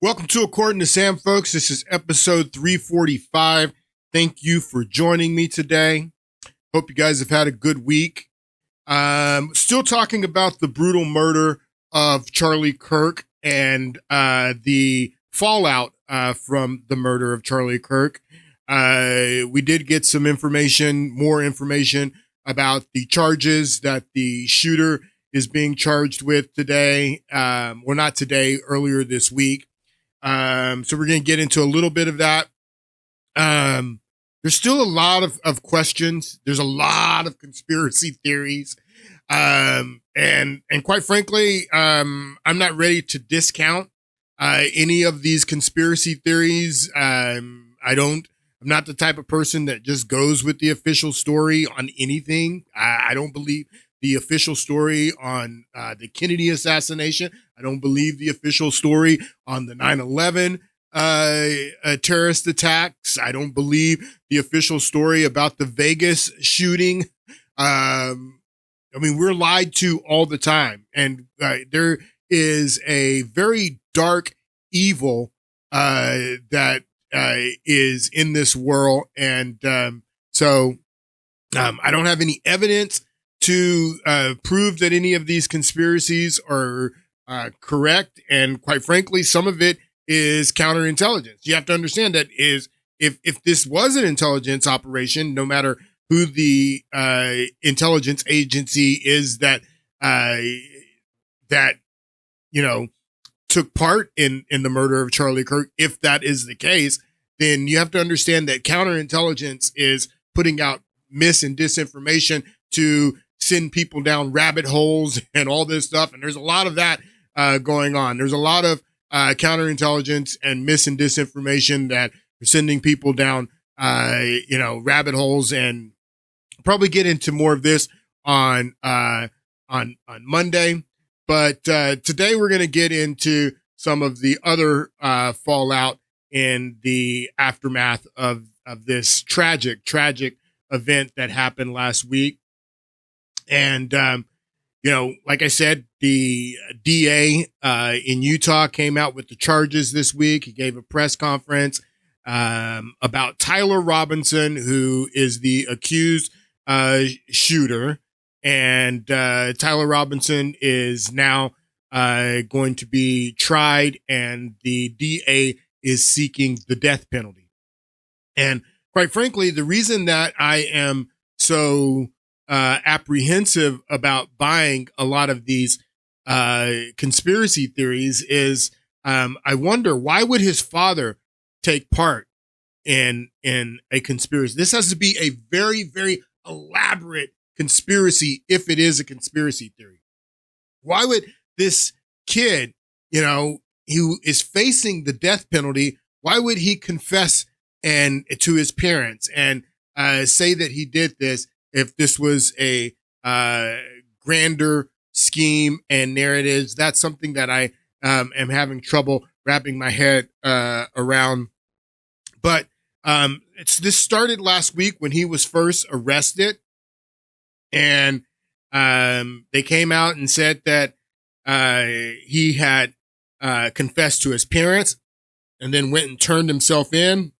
Welcome to According to Sam, folks. This is episode 345. Thank you for joining me today. Hope you guys have had a good week. Still talking about the brutal murder of Charlie Kirk and the fallout from the murder of Charlie Kirk. We did get some information, more information about the charges that the shooter is being charged with today. Well, not today, earlier this week. So we're going to get into a little bit of that. There's still a lot of questions. There's a lot of conspiracy theories. And quite frankly, I'm not ready to discount, any of these conspiracy theories. I'm not the type of person that just goes with the official story on anything. I don't believe the official story on the Kennedy assassination. I don't believe the official story on the 9/11 terrorist attacks. I don't believe the official story about the Vegas shooting. I mean, we're lied to all the time, and there is a very dark evil that is in this world, and so I don't have any evidence to prove that any of these conspiracies are correct, and quite frankly, some of it is counterintelligence. You have to understand that if this was an intelligence operation, no matter who the intelligence agency is that took part in the murder of Charlie Kirk, if that is the case, then you have to understand that counterintelligence is putting out mis and disinformation to send people down rabbit holes and all this stuff. And there's a lot of that going on. There's a lot of counterintelligence and mis and disinformation that are sending people down, rabbit holes, and probably get into more of this on Monday. But today we're going to get into some of the other fallout in the aftermath of this tragic event that happened last week. And, like I said, the DA in Utah came out with the charges this week. He gave a press conference about Tyler Robinson, who is the accused shooter. And Tyler Robinson is now going to be tried, and the DA is seeking the death penalty. And quite frankly, the reason that I am so apprehensive about buying a lot of these conspiracy theories is I wonder, why would his father take part in a conspiracy? This has to be a very, very elaborate conspiracy if it is a conspiracy theory. Why would this kid, who is facing the death penalty, why would he confess to his parents and say that he did this if this was a grander scheme and narratives? That's something that I am having trouble wrapping my head around. But this started last week when he was first arrested, and they came out and said that he had confessed to his parents and then went and turned himself in.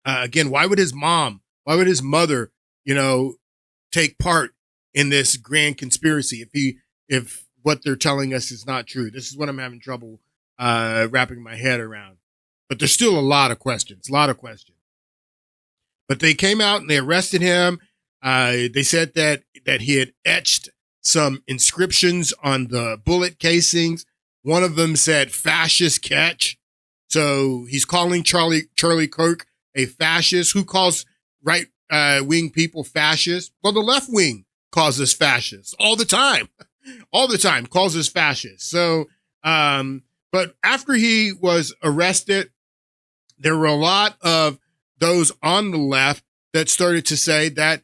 Again, why would his mother, take part in this grand conspiracy if what they're telling us is not true? This is what I'm having trouble wrapping my head around. But there's still a lot of questions. But they came out and they arrested him. They said that he had etched some inscriptions on the bullet casings. One of them said "fascist catch." So he's calling Charlie Kirk a fascist. Who calls right wing people fascists? Well, the left wing calls us fascists all the time. All the time calls us fascists. So, but after he was arrested, there were a lot of those on the left that started to say that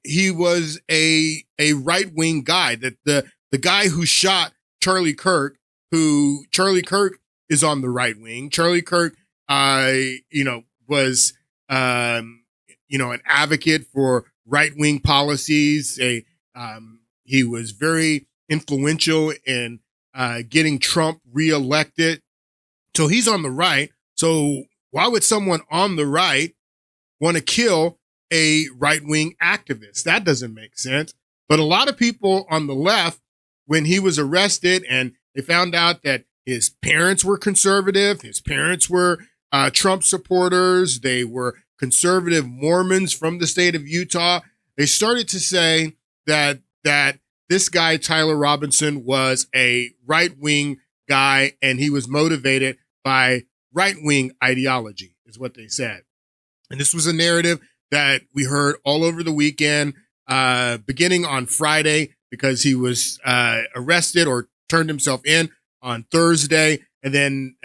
he was a right wing guy, that the guy who shot Charlie Kirk is on the right wing. Charlie Kirk, was, an advocate for right wing policies. He was very influential in getting Trump reelected. So he's on the right. So why would someone on the right want to kill a right-wing activist? That doesn't make sense. But a lot of people on the left, when he was arrested and they found out that his parents were conservative, his parents were Trump supporters, they were conservative Mormons from the state of Utah, they started to say that this guy, Tyler Robinson, was a right-wing guy and he was motivated by right-wing ideology, is what they said. And this was a narrative that we heard all over the weekend, beginning on Friday, because he was arrested or turned himself in on Thursday. And then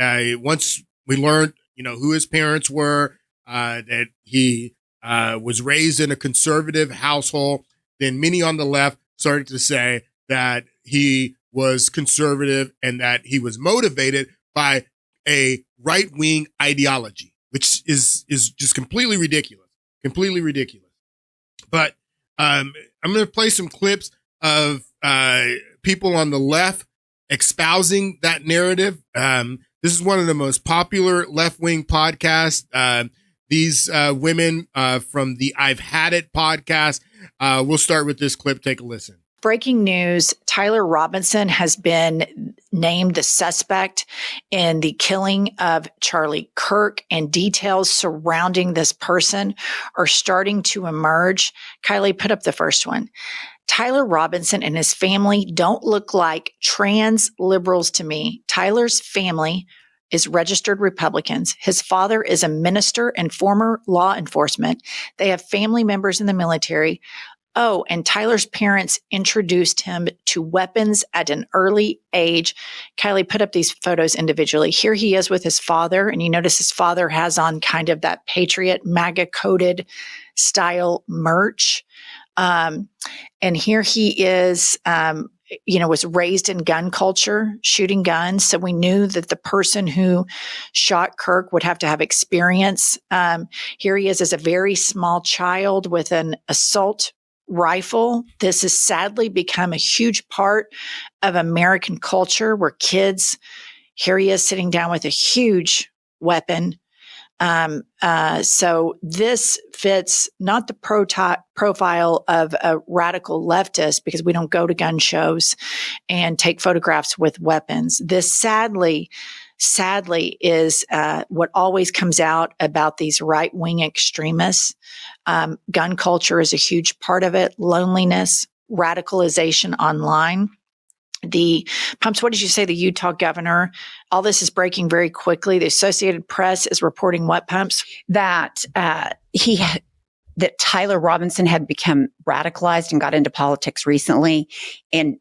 once we learned, who his parents were, that he was raised in a conservative household, then many on the left started to say that he was conservative and that he was motivated by a right-wing ideology, which is just completely ridiculous. Completely ridiculous. But I'm going to play some clips of people on the left espousing that narrative. This is one of the most popular left-wing podcasts. These women from the I've Had It podcast. We'll start with this clip. Take a listen. Breaking news, Tyler Robinson has been named the suspect in the killing of Charlie Kirk, and details surrounding this person are starting to emerge. Kylie, put up the first one. Tyler Robinson and his family don't look like trans liberals to me. Tyler's family is registered Republicans. His father is a minister and former law enforcement. They have family members in the military. Oh, and Tyler's parents introduced him to weapons at an early age. Kylie, put up these photos individually. Here he is with his father, and you notice his father has on kind of that Patriot MAGA-coded style merch. And here he is, was raised in gun culture, shooting guns. So we knew that the person who shot Kirk would have to have experience. Here he is as a very small child with an assault rifle. This has sadly become a huge part of American culture where kids, here he is sitting down with a huge weapon. So this fits not the profile of a radical leftist, because we don't go to gun shows and take photographs with weapons. This sadly is what always comes out about these right-wing extremists. Gun culture is a huge part of it. Loneliness, radicalization online. The Pumps, what did you say? The Utah governor, all this is breaking very quickly. The Associated Press is reporting what, Pumps? That that Tyler Robinson had become radicalized and got into politics recently and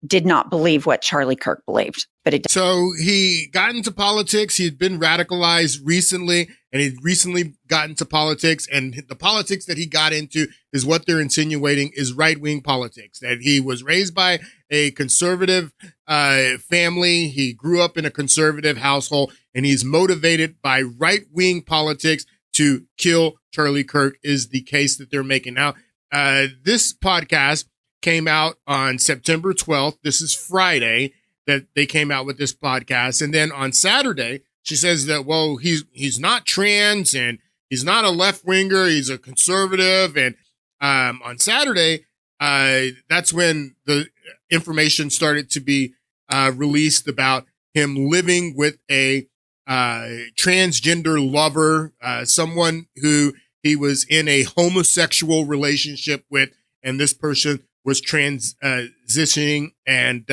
did not believe what Charlie Kirk believed. So he got into politics. He'd been radicalized recently, and he'd recently got into politics. And the politics that he got into is what they're insinuating is right-wing politics, that he was raised by a conservative family. He grew up in a conservative household, and he's motivated by right-wing politics to kill Charlie Kirk is the case that they're making. Now, this podcast came out on September 12th. This is Friday that they came out with this podcast. And then on Saturday, she says that, well, he's not trans and he's not a left winger. He's a conservative. And on Saturday, that's when the information started to be released about him living with a transgender lover, someone who he was in a homosexual relationship with. And this person was transitioning, and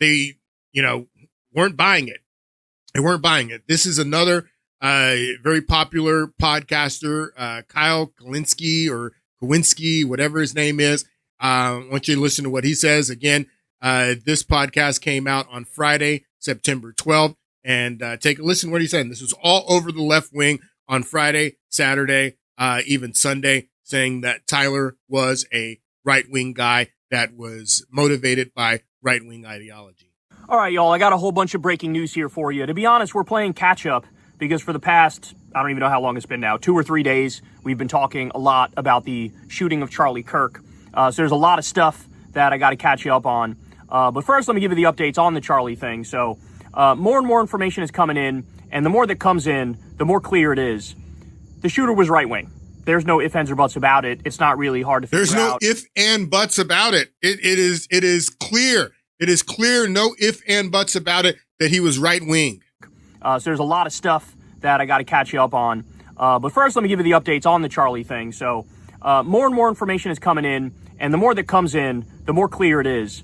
they, weren't buying it. They weren't buying it. This is another very popular podcaster, Kyle Kowinski, whatever his name is. I want you to listen to what he says. Again, this podcast came out on Friday, September 12th, and take a listen to what he said. This was all over the left wing on Friday, Saturday, even Sunday, saying that Tyler was a right-wing guy that was motivated by right-wing ideology. All right, y'all, I got a whole bunch of breaking news here for you. To be honest, we're playing catch-up because for the past, I don't even know how long it's been now, 2 or 3 days, we've been talking a lot about the shooting of Charlie Kirk. So there's a lot of stuff that I got to catch you up on. But first, let me give you the updates on the Charlie thing. So More and more information is coming in, and the more that comes in, the more clear it is. The shooter was right-wing. There's no ifs, ands, or buts about it. It's not really hard to figure out. There's no if and buts about it. It is clear. It is clear, no if and buts about it, that he was right-wing. So there's a lot of stuff that I got to catch you up on. But first, let me give you the updates on the Charlie thing. So more and more information is coming in, and the more that comes in, the more clear it is.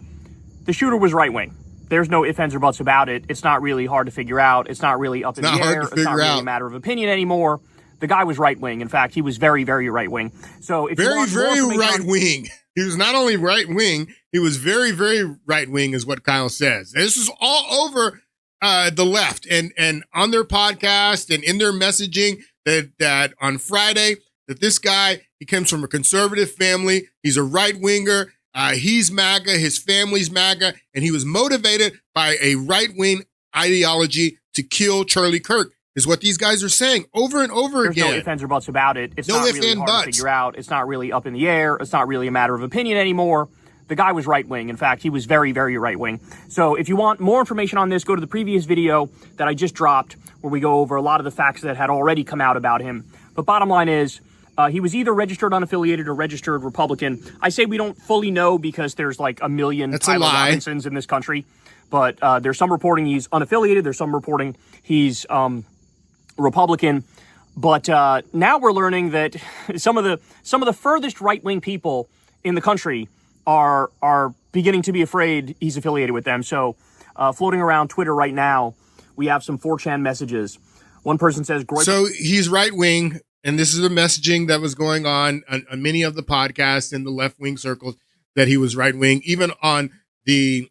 The shooter was right-wing. There's no ifs, ands, or buts about it. It's not really hard to figure out. It's not really up in the air. It's not really a matter of opinion anymore. The guy was right-wing. In fact, he was very, very right-wing. So if very, very right-wing. He was not only right-wing, he was very, very right-wing is what Kyle says. This is all over the left and on their podcast and in their messaging that on Friday, that this guy, he comes from a conservative family. He's a right-winger. He's MAGA. His family's MAGA. And he was motivated by a right-wing ideology to kill Charlie Kirk, is what these guys are saying over and over again. There's no ifs, ands, or buts about it. It's not really hard to figure out. It's not really up in the air. It's not really a matter of opinion anymore. The guy was right-wing. In fact, he was very, very right-wing. So if you want more information on this, go to the previous video that I just dropped, where we go over a lot of the facts that had already come out about him. But bottom line is, he was either registered unaffiliated or registered Republican. I say we don't fully know because there's like a million Tyler Robinsons in this country. But there's some reporting he's unaffiliated. There's some reporting he's Republican. But now we're learning that some of the furthest right-wing people in the country are beginning to be afraid he's affiliated with them. So floating around Twitter right now, we have some 4chan messages. One person says, so he's right-wing, and this is the messaging that was going on many of the podcasts in the left-wing circles, that he was right-wing. Even on the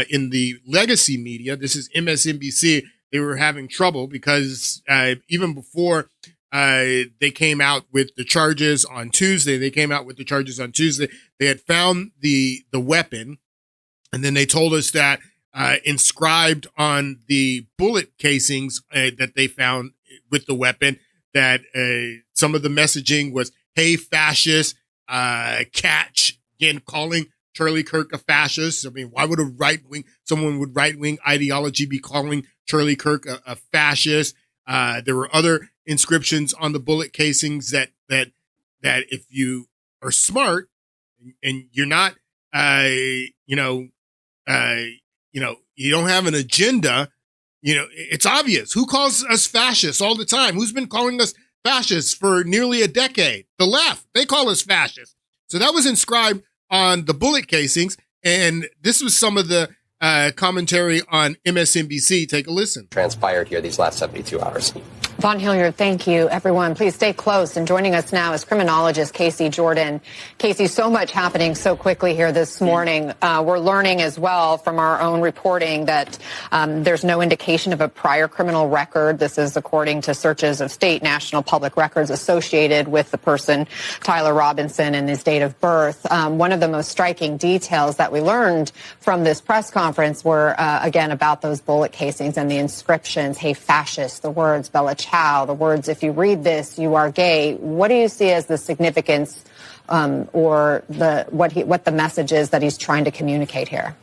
in the legacy media, this is MSNBC, they were having trouble because even before they came out with the charges on Tuesday, they had found the weapon, and then they told us that inscribed on the bullet casings that they found with the weapon, that some of the messaging was, "Hey, fascist, catch," again, calling Charlie Kirk a fascist. I mean, why would someone with right-wing ideology be calling Charlie Kirk a fascist? There were other inscriptions on the bullet casings that if you are smart and you're not, you don't have an agenda, it's obvious. Who calls us fascists all the time? Who's been calling us fascists for nearly a decade? The left, they call us fascists. So that was inscribed on the bullet casings, and this was some of the commentary on MSNBC. Take a listen. Transpired here these last 72 hours. Von Hilliard, thank you. Everyone, please stay close. And joining us now is criminologist Casey Jordan. Casey, so much happening so quickly here this morning. We're learning as well from our own reporting that there's no indication of a prior criminal record. This is according to searches of state national public records associated with the person, Tyler Robinson, and his date of birth. One of the most striking details that we learned from this press conference were, again, about those bullet casings and the inscriptions, "Hey, fascist," the words, "Bella Ciao," the words, "If you read this, you are gay." What do you see as the significance or what the message is that he's trying to communicate here?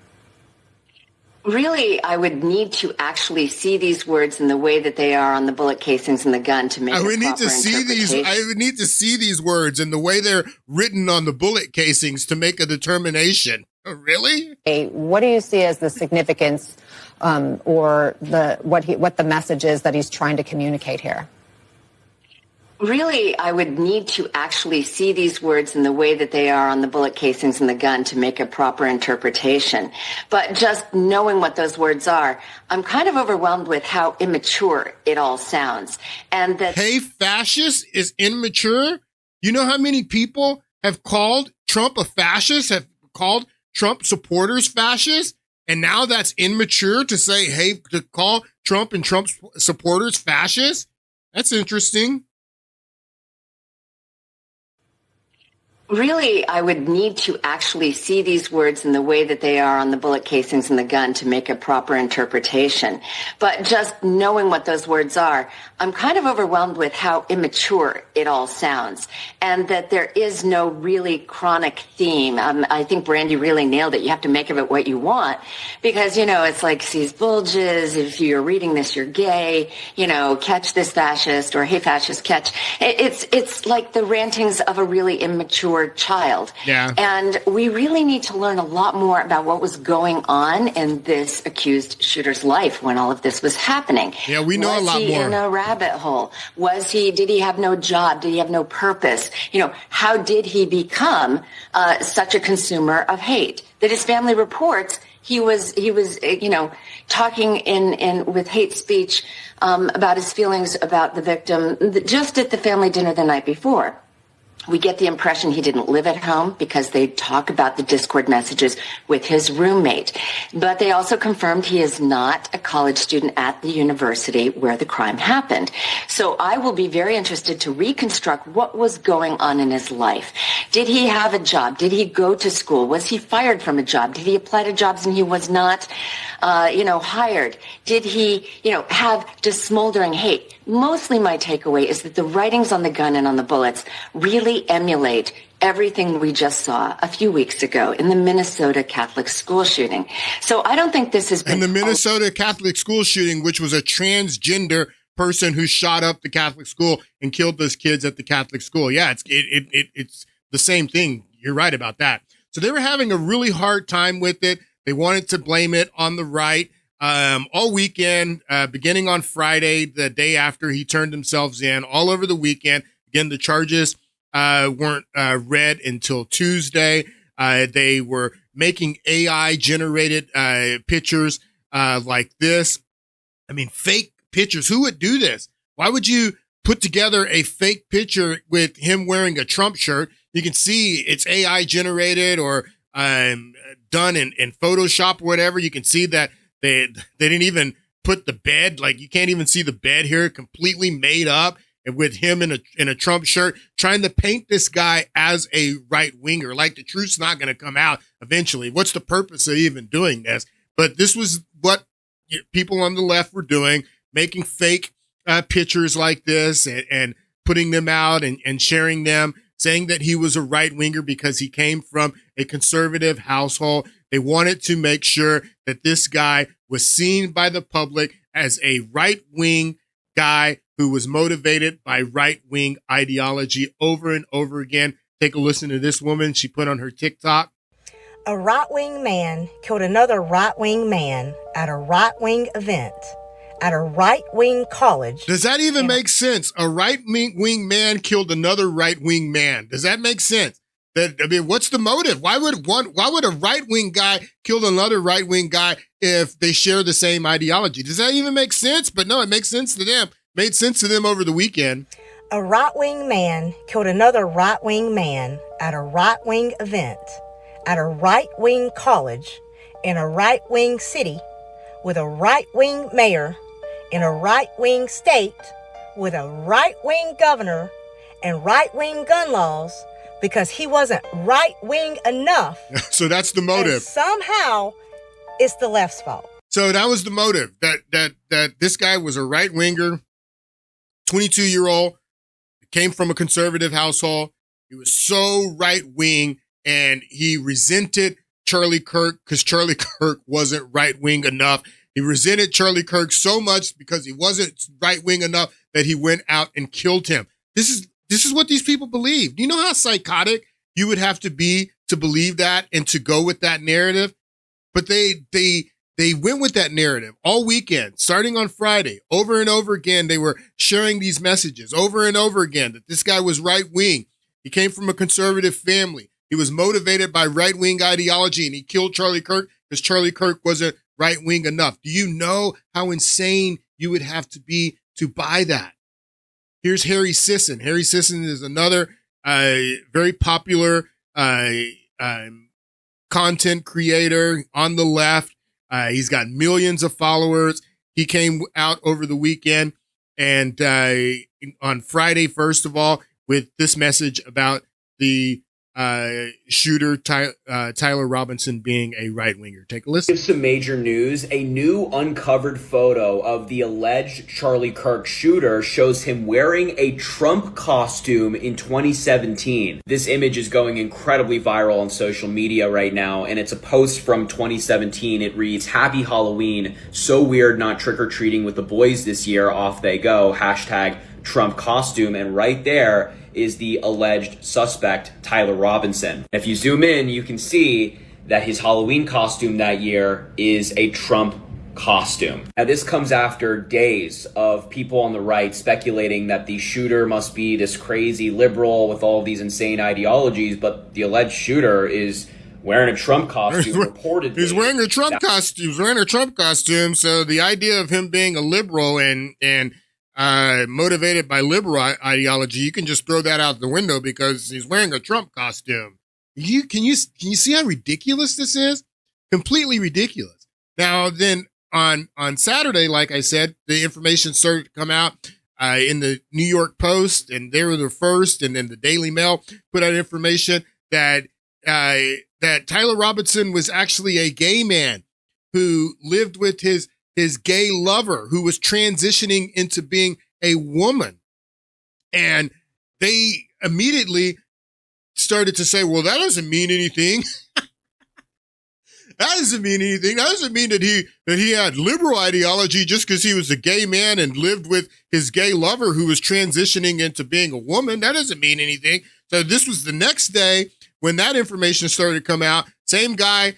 Really, I would need to actually see these words in the way that they are on the bullet casings and the gun to make a proper interpretation. I would need to see these words in the way they're written on the bullet casings to make a determination. Really? What do you see as the significance or what the message is that he's trying to communicate here? Really, I would need to actually see these words in the way that they are on the bullet casings and the gun to make a proper interpretation. But just knowing what those words are, I'm kind of overwhelmed with how immature it all sounds. And that "Hey, fascist" is immature? You know how many people have called Trump a fascist, have called Trump supporters fascists? And now that's immature to say, hey, to call Trump and Trump supporters fascists? That's interesting. Really, I would need to actually see these words in the way that they are on the bullet casings in the gun to make a proper interpretation. But just knowing what those words are, I'm kind of overwhelmed with how immature it all sounds, and that there is no really chronic theme. I think Brandy really nailed it. You have to make of it what you want, because, it's like sees bulges. If you're reading this, you're gay. Catch this fascist, or hey, fascist, catch. It's like the rantings of a really immature child. Yeah. And we really need to learn a lot more about what was going on in this accused shooter's life when all of this was happening. Yeah, we know a lot more. Was he in a rabbit hole? Did he have no job? Did he have no purpose? How did he become such a consumer of hate? That his family reports he was talking in with hate speech about his feelings about the victim just at the family dinner the night before. We get the impression he didn't live at home because they talk about the Discord messages with his roommate. But they also confirmed he is not a college student at the university where the crime happened. So I will be very interested to reconstruct what was going on in his life. Did he have a job? Did he go to school? Was he fired from a job? Did he apply to jobs and he was not, hired? Did he, have just smoldering hate? Mostly my takeaway is that the writings on the gun and on the bullets really emulate everything we just saw a few weeks ago in the Minnesota Catholic school shooting. So I don't think this has been... And the Minnesota Catholic school shooting, which was a transgender person who shot up the Catholic school and killed those kids at the Catholic school. Yeah, it's the same thing. You're right about that. So they were having a really hard time with it. They wanted to blame it on the right. All weekend, beginning on Friday, the day after he turned themselves in, all over the weekend. Again, the charges weren't read until Tuesday. They were making AI generated pictures like this. I mean, fake pictures. Who would do this? Why would you put together a fake picture with him wearing a Trump shirt? You can see it's AI generated or done in Photoshop or whatever. You can see that they didn't even put the bed, like you can't even see the bed here, completely made up, and with him in a Trump shirt, trying to paint this guy as a right winger. Like the truth's not going to come out eventually. What's the purpose of even doing this? But this was what people on the left were doing, making fake pictures like this and putting them out and sharing them, saying that he was a right winger because he came from a conservative household. They wanted to make sure that this guy was seen by the public as a right-wing guy who was motivated by right-wing ideology over and over again. Take a listen to this woman. She put on her TikTok. A right-wing man killed another right-wing man at a right-wing event at a right-wing college. Does that even make sense? A right-wing man killed another right-wing man. Does that make sense? What's the motive? Why would a right-wing guy kill another right-wing guy if they share the same ideology? Does that even make sense? But no, it makes sense to them. Made sense to them over the weekend. A right-wing man killed another right-wing man at a right-wing event at a right-wing college in a right-wing city with a right-wing mayor in a right-wing state with a right-wing governor and right-wing gun laws because he wasn't right-wing enough. So that's the motive. And somehow it's the left's fault. So that was the motive, that this guy was a right-winger, 22-year-old, came from a conservative household. He was so right-wing, and he resented Charlie Kirk because Charlie Kirk wasn't right-wing enough. He resented Charlie Kirk so much because he wasn't right-wing enough that he went out and killed him. This is what these people believe. Do you know how psychotic you would have to be to believe that and to go with that narrative? But they went with that narrative all weekend, starting on Friday. Over and over again, they were sharing these messages over and over again that this guy was right-wing. He came from a conservative family. He was motivated by right-wing ideology, and he killed Charlie Kirk because Charlie Kirk wasn't right-wing enough. Do you know how insane you would have to be to buy that? Here's Harry Sisson. Harry Sisson is another very popular content creator on the left. He's got millions of followers. He came out over the weekend and on Friday, first of all, with this message about the shooter Tyler Robinson being a right winger. Take a listen. Give some major news. A new uncovered photo of the alleged Charlie Kirk shooter shows him wearing a Trump costume in 2017. This image is going incredibly viral on social media right now, and it's a post from 2017. It reads, "Happy Halloween. So weird not trick-or-treating with the boys this year. Off they go. Hashtag Trump costume." And right there is the alleged suspect, Tyler Robinson. If you zoom in, you can see that his Halloween costume that year is a Trump costume. Now, this comes after days of people on the right speculating that the shooter must be this crazy liberal with all of these insane ideologies, but the alleged shooter is wearing a Trump costume, reportedly. He's wearing a Trump costume. So the idea of him being a liberal and motivated by liberal ideology, you can just throw that out the window because he's wearing a Trump costume. Can you see how ridiculous this is? Completely ridiculous. Now then, on Saturday, like I said, the information started to come out in the New York Post, and they were the first, and then the Daily Mail put out information that Tyler Robinson was actually a gay man who lived with his gay lover who was transitioning into being a woman. And they immediately started to say, well, that doesn't mean anything. That doesn't mean anything. That doesn't mean that he had liberal ideology just because he was a gay man and lived with his gay lover who was transitioning into being a woman. That doesn't mean anything. So this was the next day when that information started to come out. Same guy,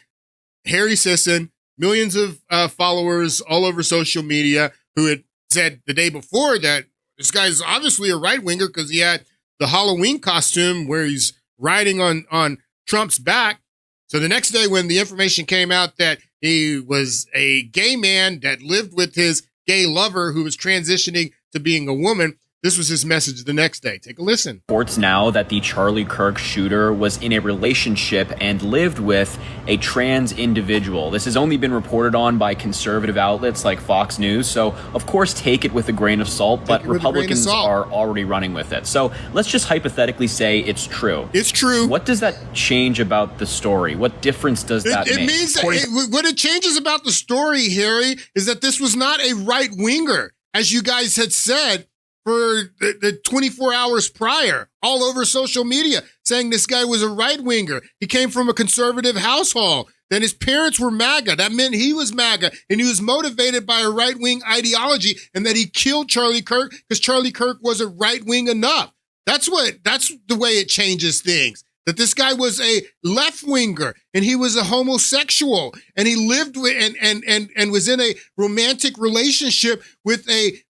Harry Sisson, millions of followers all over social media, who had said the day before that this guy's obviously a right winger because he had the Halloween costume where he's riding on Trump's back. So the next day when the information came out that he was a gay man that lived with his gay lover who was transitioning to being a woman, this was his message the next day. Take a listen. Reports now that the Charlie Kirk shooter was in a relationship and lived with a trans individual. This has only been reported on by conservative outlets like Fox News. So, of course, take it with a grain of salt, but Republicans are already running with it. So let's just hypothetically say it's true. It's true. What does that change about the story? What difference does that make? It means that what it changes about the story, Harry, is that this was not a right winger, as you guys had said for the 24 hours prior, all over social media, saying this guy was a right winger. He came from a conservative household. Then his parents were MAGA. That meant he was MAGA, and he was motivated by a right wing ideology, and that he killed Charlie Kirk because Charlie Kirk wasn't right wing enough. That's the way it changes things. That this guy was a left winger and he was a homosexual and he lived with and was in a romantic relationship with a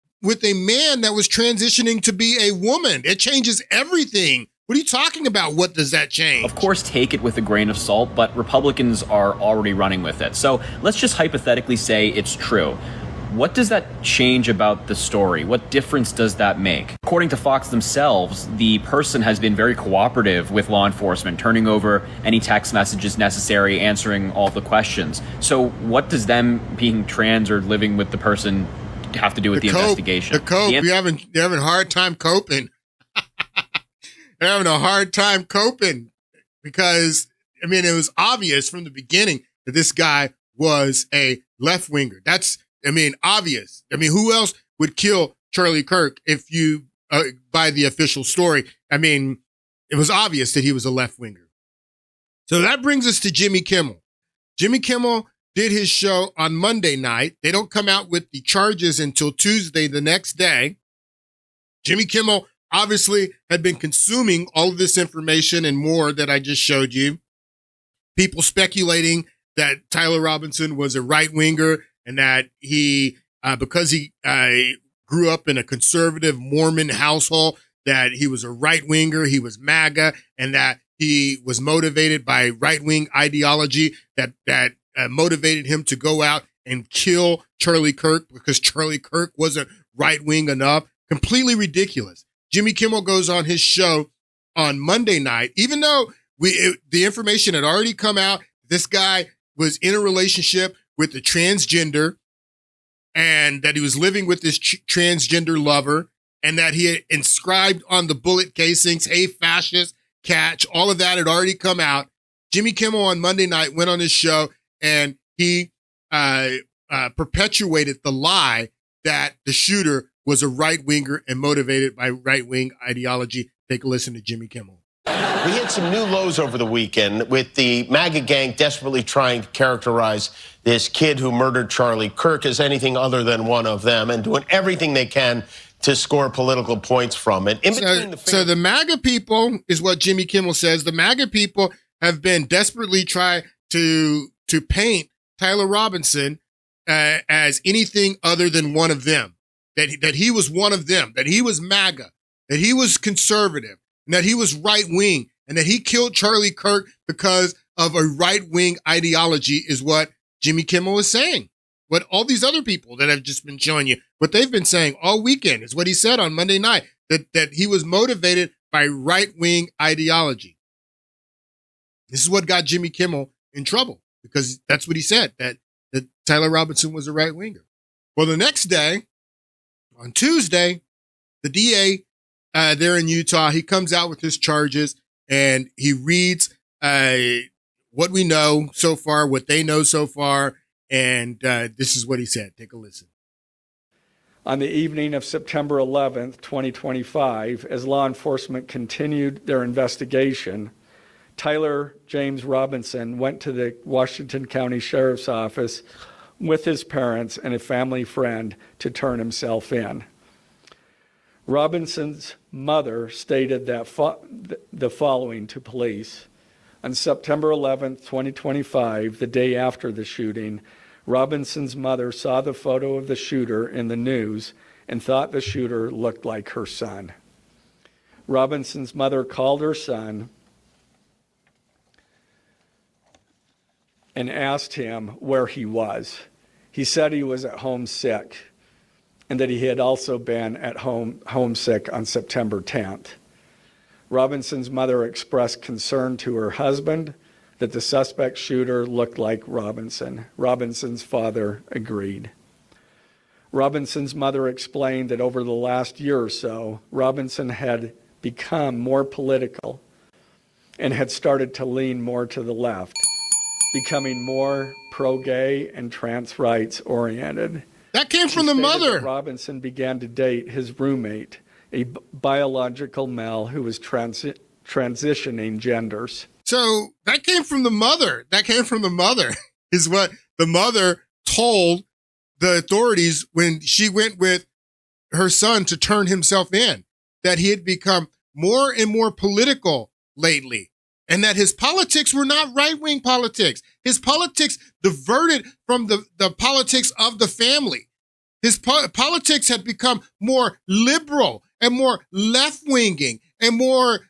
man that was transitioning to be a woman. It changes everything. What are you talking about? What does that change? Of course, take it with a grain of salt, but Republicans are already running with it. So let's just hypothetically say it's true. What does that change about the story? What difference does that make? According to Fox themselves, the person has been very cooperative with law enforcement, turning over any text messages necessary, answering all the questions. So what does them being trans or living with the person have to do with the investigation? The cope. You're having a hard time coping. You're having a hard time coping because, I mean, it was obvious from the beginning that this guy was a left winger. That's, I mean, obvious. I mean, who else would kill Charlie Kirk if you, by the official story? I mean, it was obvious that he was a left winger. So that brings us to Jimmy Kimmel. Jimmy Kimmel did his show on Monday night. They don't come out with the charges until Tuesday, the next day. Jimmy Kimmel obviously had been consuming all of this information and more that I just showed you. People speculating that Tyler Robinson was a right winger and that he, because he grew up in a conservative Mormon household, that he was a right winger, he was MAGA, and that he was motivated by right wing ideology that motivated him to go out and kill Charlie Kirk because Charlie Kirk wasn't right wing enough. Completely ridiculous. Jimmy Kimmel goes on his show on Monday night, even though the information had already come out. This guy was in a relationship with a transgender and that he was living with this transgender lover and that he had inscribed on the bullet casings, "Hey, fascist," catch. All of that had already come out. Jimmy Kimmel on Monday night went on his show and he perpetuated the lie that the shooter was a right-winger and motivated by right-wing ideology. Take a listen to Jimmy Kimmel. We hit some new lows over the weekend with the MAGA gang desperately trying to characterize this kid who murdered Charlie Kirk as anything other than one of them and doing everything they can to score political points from it. So the MAGA people is what Jimmy Kimmel says. The MAGA people have been desperately trying to paint Tyler Robinson as anything other than one of them, that he was one of them, that he was MAGA, that he was conservative, and that he was right-wing, and that he killed Charlie Kirk because of a right-wing ideology is what Jimmy Kimmel is saying. What all these other people that I've just been showing you, what they've been saying all weekend is what he said on Monday night, that he was motivated by right-wing ideology. This is what got Jimmy Kimmel in trouble, because that's what he said, that Tyler Robinson was a right-winger. Well, the next day, on Tuesday, the DA there in Utah, he comes out with his charges and he reads what we know so far, what they know so far, and this is what he said. Take a listen. On the evening of September 11th, 2025, as law enforcement continued their investigation, Tyler James Robinson went to the Washington County Sheriff's Office with his parents and a family friend to turn himself in. Robinson's mother stated that the following to police. On September 11th, 2025, the day after the shooting, Robinson's mother saw the photo of the shooter in the news and thought the shooter looked like her son. Robinson's mother called her son and asked him where he was. He said he was at home sick and that he had also been at home homesick on September 10th. Robinson's mother expressed concern to her husband that the suspect shooter looked like Robinson. Robinson's father agreed. Robinson's mother explained that over the last year or so, Robinson had become more political and had started to lean more to the left, becoming more pro-gay and trans rights oriented. That came from the mother. Robinson began to date his roommate, a biological male who was transitioning genders. So that came from the mother. Is what the mother told the authorities when she went with her son to turn himself in, that he had become more and more political lately, and that his politics were not right-wing politics. His politics diverted from the politics of the family. His politics had become more liberal and more left-winging and more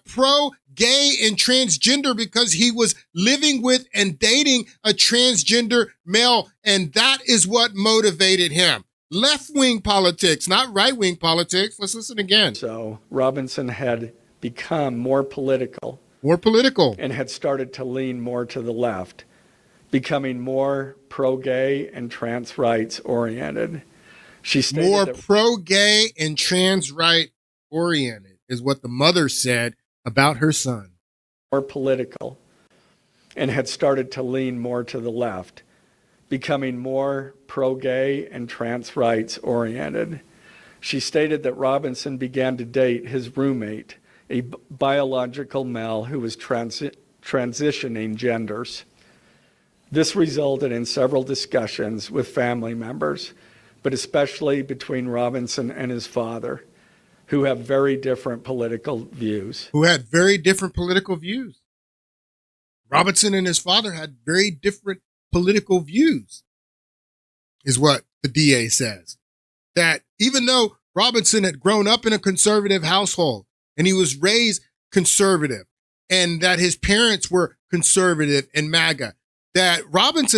pro-gay and transgender because he was living with and dating a transgender male, and that is what motivated him. Left-wing politics, not right-wing politics. Let's listen again. So Robinson had become more political. And had started to lean more to the left, becoming more pro-gay and trans rights oriented. She stated more pro-gay and trans right oriented is what the mother said about her son. More political and had started to lean more to the left, becoming more pro-gay and trans rights oriented. She stated that Robinson began to date his roommate, a biological male who was transitioning genders. This resulted in several discussions with family members, but especially between Robinson and his father, who have very different political views. Robinson and his father had very different political views, is what the DA says. That even though Robinson had grown up in a conservative household and he was raised conservative, and that his parents were conservative and MAGA, that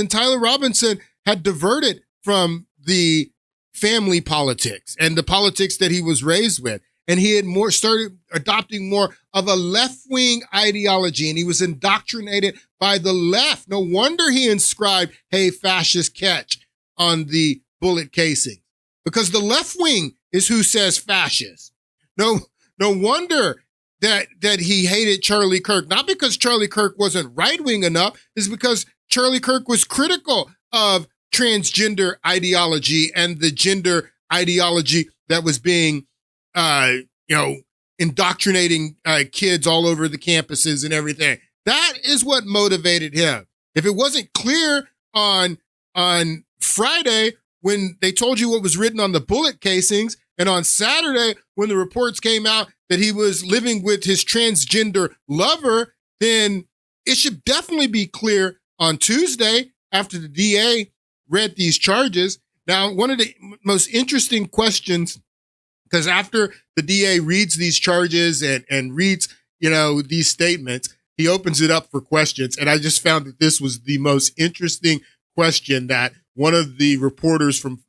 Tyler Robinson had diverted from the family politics and the politics that he was raised with. And he had started adopting more of a left-wing ideology, and he was indoctrinated by the left. No wonder he inscribed, "Hey, fascist, catch," on the bullet casing, because the left wing is who says fascist. No wonder that he hated Charlie Kirk, not because Charlie Kirk wasn't right-wing enough, is because Charlie Kirk was critical of transgender ideology and the gender ideology that was being, indoctrinating kids all over the campuses and everything. That is what motivated him. If it wasn't clear on Friday when they told you what was written on the bullet casings, and on Saturday when the reports came out that he was living with his transgender lover, then it should definitely be clear on Tuesday after the DA read these charges. Now, one of the most interesting questions, because after the DA reads these charges and reads, these statements, he opens it up for questions. And I just found that this was the most interesting question that one of the reporters from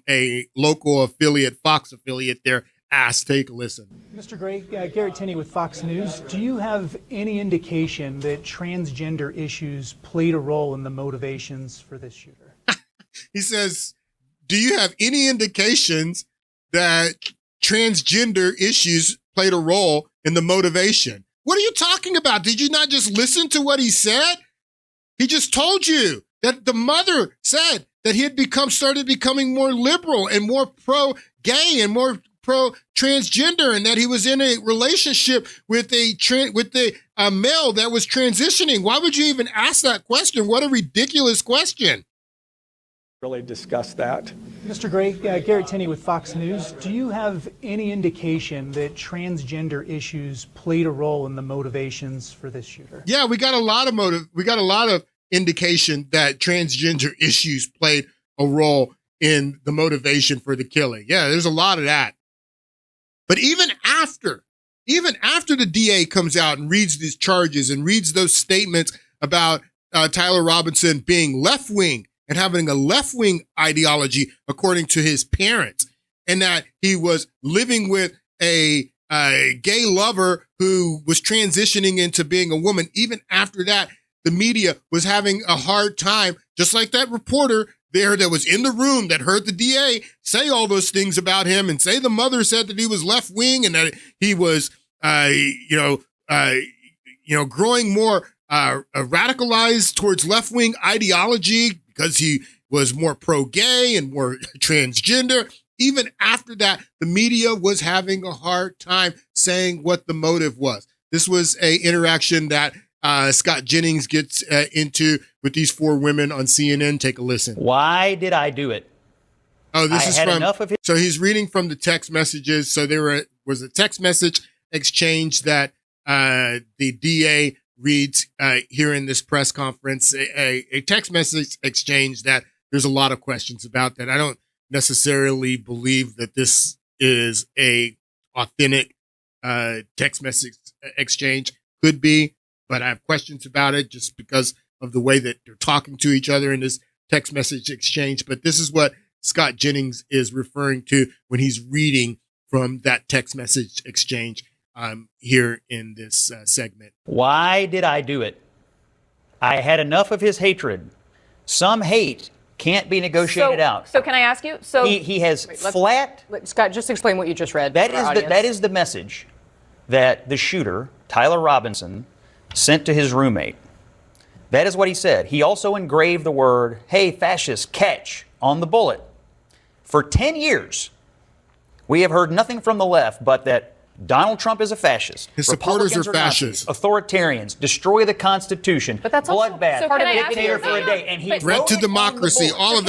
a local affiliate, Fox affiliate there, asked. Take a listen. Mr. Gray, Garrett Tenney with Fox News. Do you have any indication that transgender issues played a role in the motivations for this shooter? He says, do you have any indications that transgender issues played a role in the motivation? What are you talking about? Did you not just listen to what he said? He just told you that the mother said that he had started becoming more liberal and more pro-gay and more pro-transgender, and that he was in a relationship with a male that was transitioning. Why would you even ask that question? What a ridiculous question. Really discuss that. Mr. Gray, Garrett Tenney with Fox News. Do you have any indication that transgender issues played a role in the motivations for this shooter? Yeah, we got a lot of indication that transgender issues played a role in the motivation for the killing. Yeah, there's a lot of that. But even after the DA comes out and reads these charges and reads those statements about Tyler Robinson being left-wing and having a left-wing ideology, according to his parents, and that he was living with a gay lover who was transitioning into being a woman, even after that, the media was having a hard time, just like that reporter there that was in the room that heard the DA say all those things about him and say the mother said that he was left wing and that he was, growing more radicalized towards left wing ideology because he was more pro-gay and more transgender. Even after that, the media was having a hard time saying what the motive was. This was a interaction that Scott Jennings gets into with these four women on CNN. Take a listen. Why did I do it? Oh, this is from. Enough of it. So he's reading from the text messages. So there was a text message exchange that the DA reads here in this press conference. A text message exchange that there's a lot of questions about that. I don't necessarily believe that this is a authentic text message exchange. Could be. But I have questions about it just because of the way that they're talking to each other in this text message exchange. But this is what Scott Jennings is referring to when he's reading from that text message exchange here in this segment. Why did I do it? I had enough of his hatred. Some hate can't be negotiated out. So can I ask you? So he has flat. Scott, just explain what you just read. That is the message that the shooter, Tyler Robinson, sent to his roommate. That is what he said. He also engraved the word, "Hey, fascist, catch," on the bullet. For 10 years, we have heard nothing from the left but that Donald Trump is a fascist. His supporters are Nazis, fascists. Authoritarians, destroy the Constitution, but that's bloodbath, so dictator for a day. And he threat to democracy, all of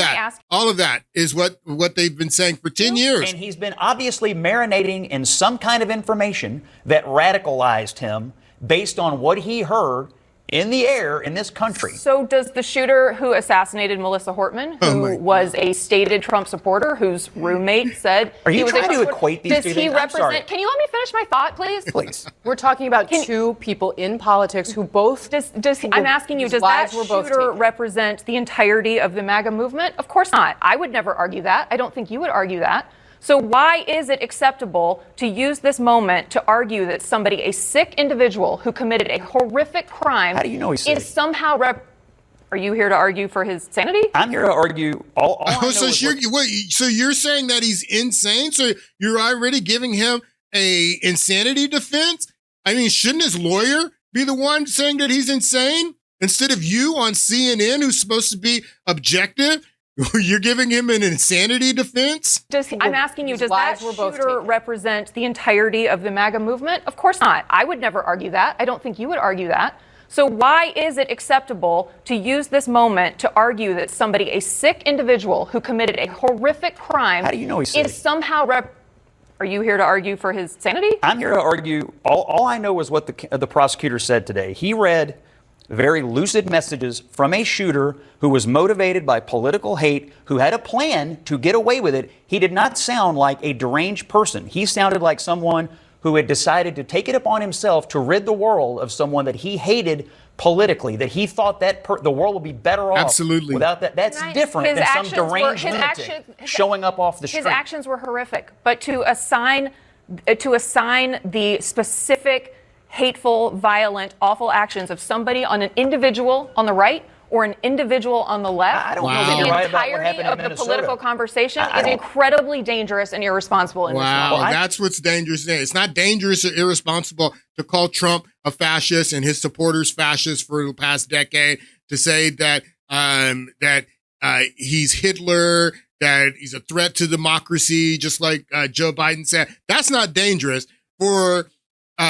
that is what they've been saying for 10 years. And he's been obviously marinating in some kind of information that radicalized him based on what he heard in the air in this country. So does the shooter who assassinated Melissa Hortman, who was a stated Trump supporter, whose roommate said... Are you trying to equate these two things? Does he represent... Can you let me finish my thought, please? Please. We're talking about two people in politics who both... I'm asking you, does that shooter represent the entirety of the MAGA movement? Of course not. I would never argue that. I don't think you would argue that. So why is it acceptable to use this moment to argue that somebody, a sick individual who committed a horrific crime, how do you know he's sick? Is somehow Are you here to argue for his sanity? I'm here to argue. So you're saying that he's insane? So you're already giving him a insanity defense? I mean, shouldn't his lawyer be the one saying that he's insane instead of you on CNN, who's supposed to be objective? You're giving him an insanity defense? I'm asking you, does that shooter represent the entirety of the MAGA movement? Of course not. I would never argue that. I don't think you would argue that. So why is it acceptable to use this moment to argue that somebody, a sick individual who committed a horrific crime, How do you know he's sick? is somehow Are you here to argue for his sanity? I'm here to argue. All I know is what the prosecutor said today. He read very lucid messages from a shooter who was motivated by political hate, who had a plan to get away with it. He did not sound like a deranged person. He sounded like someone who had decided to take it upon himself to rid the world of someone that he hated politically, that he thought that the world would be better off Absolutely. without that. That's different than some deranged lunatic showing up off the street. His actions were horrific, but to assign the specific, hateful, violent, awful actions of somebody on an individual on the right or an individual on the left, I don't know that you're right about what entirety happened in of the Minnesota. political conversation is incredibly dangerous and irresponsible in this Wow, moment. that's what's dangerous. It's not dangerous or irresponsible to call Trump a fascist and his supporters fascists for the past decade, to say that he's Hitler, that he's a threat to democracy, just like Joe Biden said. That's not dangerous. For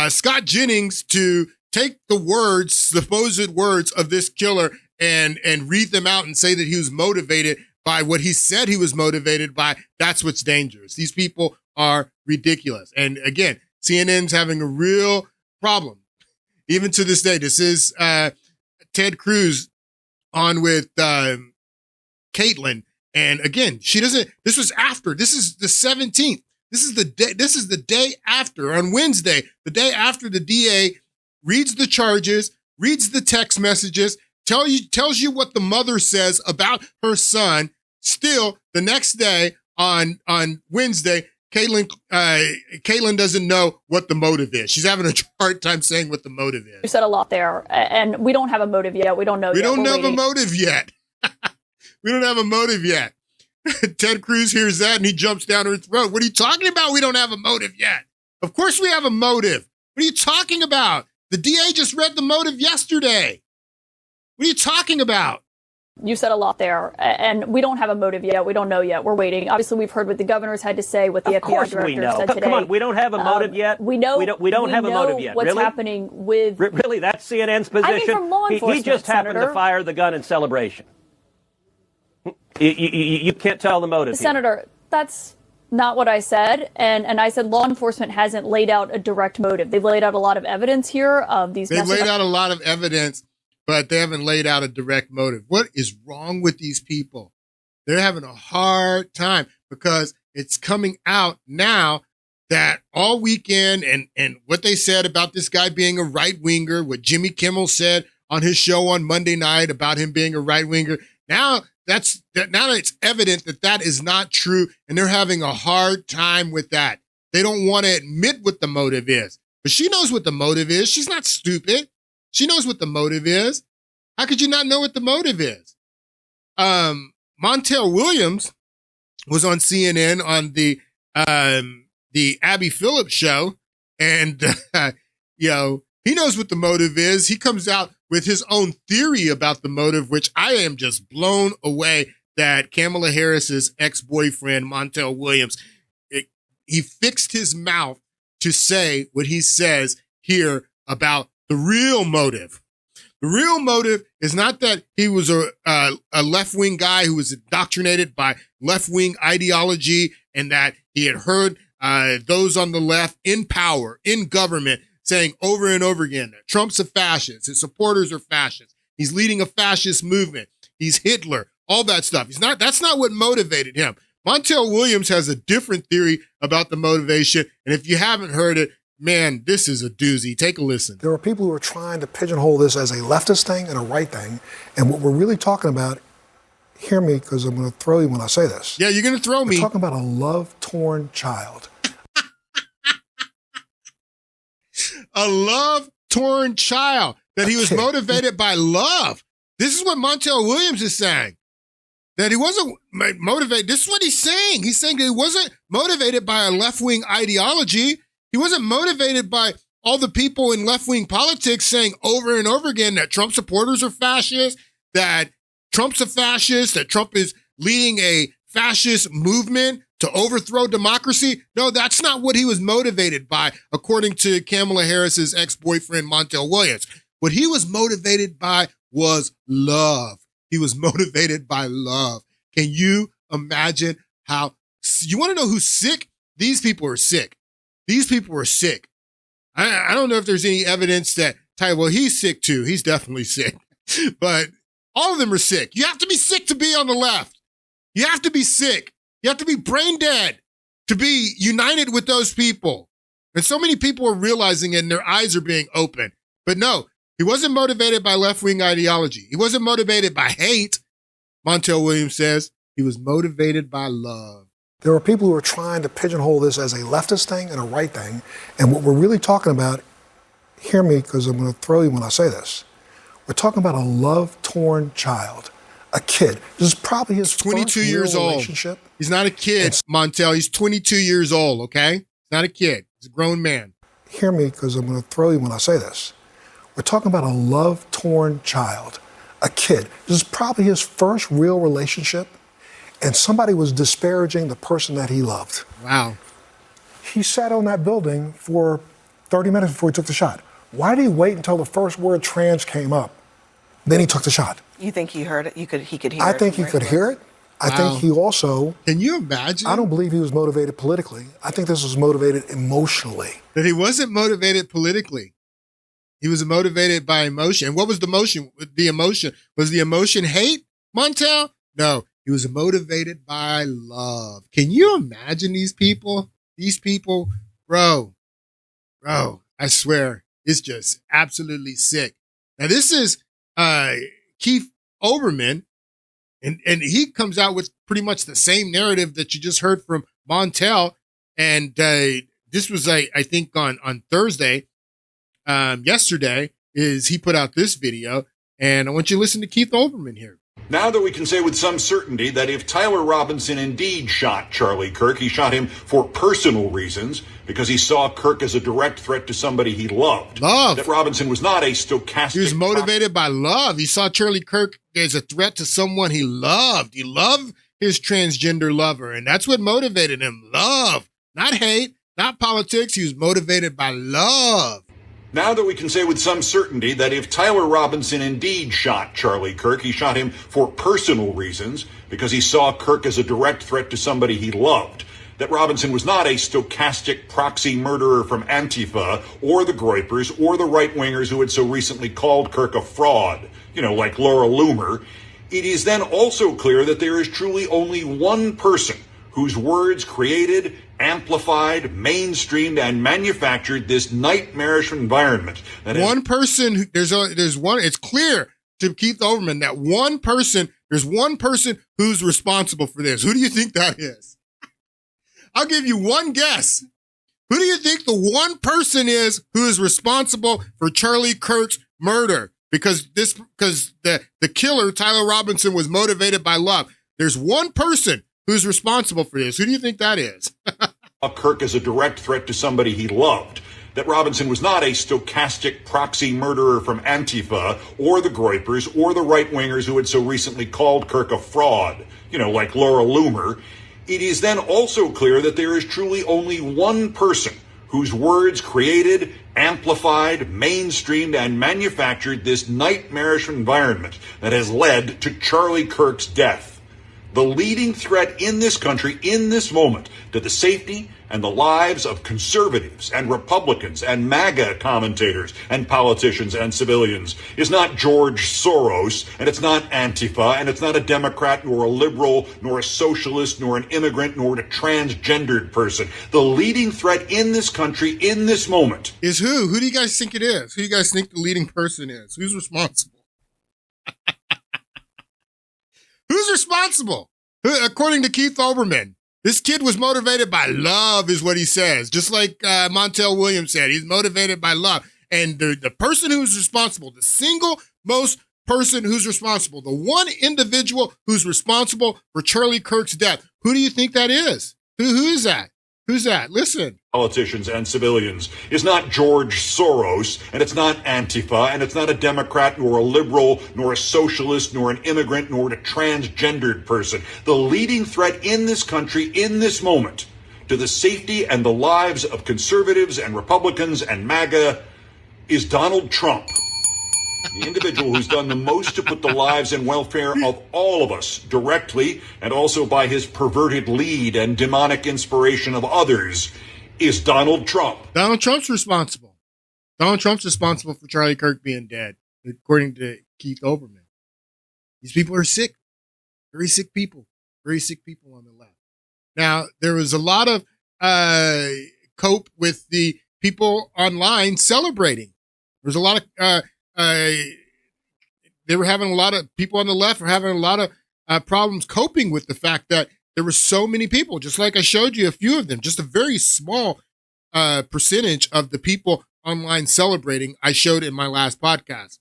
Scott Jennings to take the supposed words of this killer and read them out and say that he was motivated by what he said he was motivated by, that's what's dangerous. These people are ridiculous. And again, CNN's having a real problem. Even to this day, this is Ted Cruz on with Caitlyn. And again, this was after, this is the 17th. This is the day after, on Wednesday, the day after the DA reads the charges, reads the text messages, tells you what the mother says about her son. Still, the next day on Wednesday, Caitlyn doesn't know what the motive is. She's having a hard time saying what the motive is. You said a lot there, and we don't have a motive yet. We don't know. We don't have a motive yet. We don't have a motive yet. Ted Cruz hears that and he jumps down her throat. What are you talking about? We don't have a motive yet. Of course we have a motive. What are you talking about? The DA just read the motive yesterday. What are you talking about? You said a lot there, and we don't have a motive yet. We don't know yet. We're waiting. Obviously, we've heard what the governor's had to say, what the FBI director said today. Come on, we don't have a motive yet. We know we don't have a motive yet. What's really? happening with really? That's CNN's position. I mean, from law enforcement, he just happened Senator. to fire the gun in celebration. You can't tell the motive. Senator, that's not what I said. And I said law enforcement hasn't laid out a direct motive. They've laid out a lot of evidence here of these. They've laid out a lot of evidence, but they haven't laid out a direct motive. What is wrong with these people? They're having a hard time because it's coming out now that all weekend and what they said about this guy being a right winger, what Jimmy Kimmel said on his show on Monday night about him being a right winger. Now it's evident that that is not true, and they're having a hard time with that. They don't want to admit what the motive is, but she knows what the motive is. She's not stupid. She knows what the motive is. How could you not know what the motive is? Montel Williams was on CNN on the Abby Phillips show, and he knows what the motive is. He comes out with his own theory about the motive, which I am just blown away that Kamala Harris's ex-boyfriend, Montel Williams, he fixed his mouth to say what he says here about the real motive. The real motive is not that he was a left-wing guy who was indoctrinated by left-wing ideology and that he had heard those on the left in power, in government, saying over and over again that Trump's a fascist, his supporters are fascists, he's leading a fascist movement, he's Hitler, all that stuff. That's not what motivated him. Montel Williams has a different theory about the motivation, and if you haven't heard it, man, this is a doozy. Take a listen. There are people who are trying to pigeonhole this as a leftist thing and a right thing, and what we're really talking about, hear me because I'm going to throw you when I say this. Yeah, you're going to throw me. We're talking about a love-torn child. A love-torn child, that he was motivated by love. This is what Montel Williams is saying, that he wasn't motivated. This is what he's saying. He's saying that he wasn't motivated by a left-wing ideology. He wasn't motivated by all the people in left-wing politics saying over and over again that Trump supporters are fascists, that Trump's a fascist, that Trump is leading a fascist movement to overthrow democracy. No, that's not what he was motivated by, according to Kamala Harris's ex-boyfriend, Montel Williams. What he was motivated by was love. He was motivated by love. Can you imagine how, you want to know who's sick? These people are sick. These people are sick. I don't know if there's any evidence that, well, he's sick too. He's definitely sick. But all of them are sick. You have to be sick to be on the left. You have to be sick. You have to be brain dead to be united with those people. And so many people are realizing it and their eyes are being opened. But no, he wasn't motivated by left-wing ideology. He wasn't motivated by hate. Montel Williams says he was motivated by love. There are people who are trying to pigeonhole this as a leftist thing and a right thing. And what we're really talking about, hear me because I'm going to throw you when I say this. We're talking about a love-torn child, a kid. This is probably his 22 first years real old. Relationship. He's not a kid, Montel. He's 22 years old, okay? He's not a kid. He's a grown man. Hear me because I'm going to throw you when I say this. We're talking about a love-torn child, a kid. This is probably his first real relationship. And somebody was disparaging the person that he loved. Wow. He sat on that building for 30 minutes before he took the shot. Why did he wait until the first word trans came up? Then he took the shot. You think he heard it? He could hear it? I think he could hear it. I think he also... Can you imagine? I don't believe he was motivated politically. I think this was motivated emotionally. That he wasn't motivated politically. He was motivated by emotion. And what was the emotion? The emotion. Was the emotion hate, Montel? No. He was motivated by love. Can you imagine these people? These people, bro, I swear, it's just absolutely sick. Now, this is Keith Olbermann, and he comes out with pretty much the same narrative that you just heard from Montel. And this was, I think, on Thursday, yesterday, is he put out this video. And I want you to listen to Keith Olbermann here. Now that we can say with some certainty that if Tyler Robinson indeed shot Charlie Kirk, he shot him for personal reasons because he saw Kirk as a direct threat to somebody he loved. Love. That Robinson was not a stochastic... He was motivated by love. He saw Charlie Kirk as a threat to someone he loved. He loved his transgender lover, and that's what motivated him. Love. Not hate, not politics. He was motivated by love. Now that we can say with some certainty that if Tyler Robinson indeed shot Charlie Kirk, he shot him for personal reasons because he saw Kirk as a direct threat to somebody he loved. That Robinson was not a stochastic proxy murderer from Antifa or the Groypers or the right-wingers who had so recently called Kirk a fraud, like Laura Loomer. It is then also clear that there is truly only one person whose words created, amplified, mainstreamed, and manufactured this nightmarish environment. One person, there's one, it's clear to Keith Olbermann that there's one person who's responsible for this. Who do you think that is? I'll give you one guess. Who do you think the one person is who is responsible for Charlie Kirk's murder? Because the killer, Tyler Robinson, was motivated by love. There's one person who's responsible for this. Who do you think that is? Kirk as a direct threat to somebody he loved. That Robinson was not a stochastic proxy murderer from Antifa or the Groypers or the right-wingers who had so recently called Kirk a fraud, like Laura Loomer. It is then also clear that there is truly only one person whose words created, amplified, mainstreamed, and manufactured this nightmarish environment that has led to Charlie Kirk's death. The leading threat in this country, in this moment, to the safety and the lives of conservatives and Republicans and MAGA commentators and politicians and civilians is not George Soros, and it's not Antifa, and it's not a Democrat, nor a liberal, nor a socialist, nor an immigrant, nor a transgendered person. The leading threat in this country, in this moment, is who? Who do you guys think it is? Who do you guys think the leading person is? Who's responsible? Who's responsible? According to Keith Olbermann, this kid was motivated by love, is what he says. Just like Montel Williams said, he's motivated by love. And the person who's responsible, the single most person who's responsible, the one individual who's responsible for Charlie Kirk's death, who do you think that is? Who is that? Who's that? Listen. Politicians and civilians is not George Soros, and it's not Antifa, and it's not a Democrat, nor a liberal, nor a socialist, nor an immigrant, nor a transgendered person. The leading threat in this country, in this moment, to the safety and the lives of conservatives and Republicans and MAGA is Donald Trump. The individual who's done the most to put the lives and welfare of all of us directly, and also by his perverted lead and demonic inspiration of others, is Donald Trump. Donald Trump's responsible. Donald Trump's responsible for Charlie Kirk being dead, according to Keith Olbermann. These people are sick. Very sick people. Very sick people on the left. Now, there was a lot of cope with the people online celebrating. There was a lot of they were having a lot of people on the left were having a lot of problems coping with the fact that there were so many people, just like I showed you a few of them, just a very small percentage of the people online celebrating I showed in my last podcast.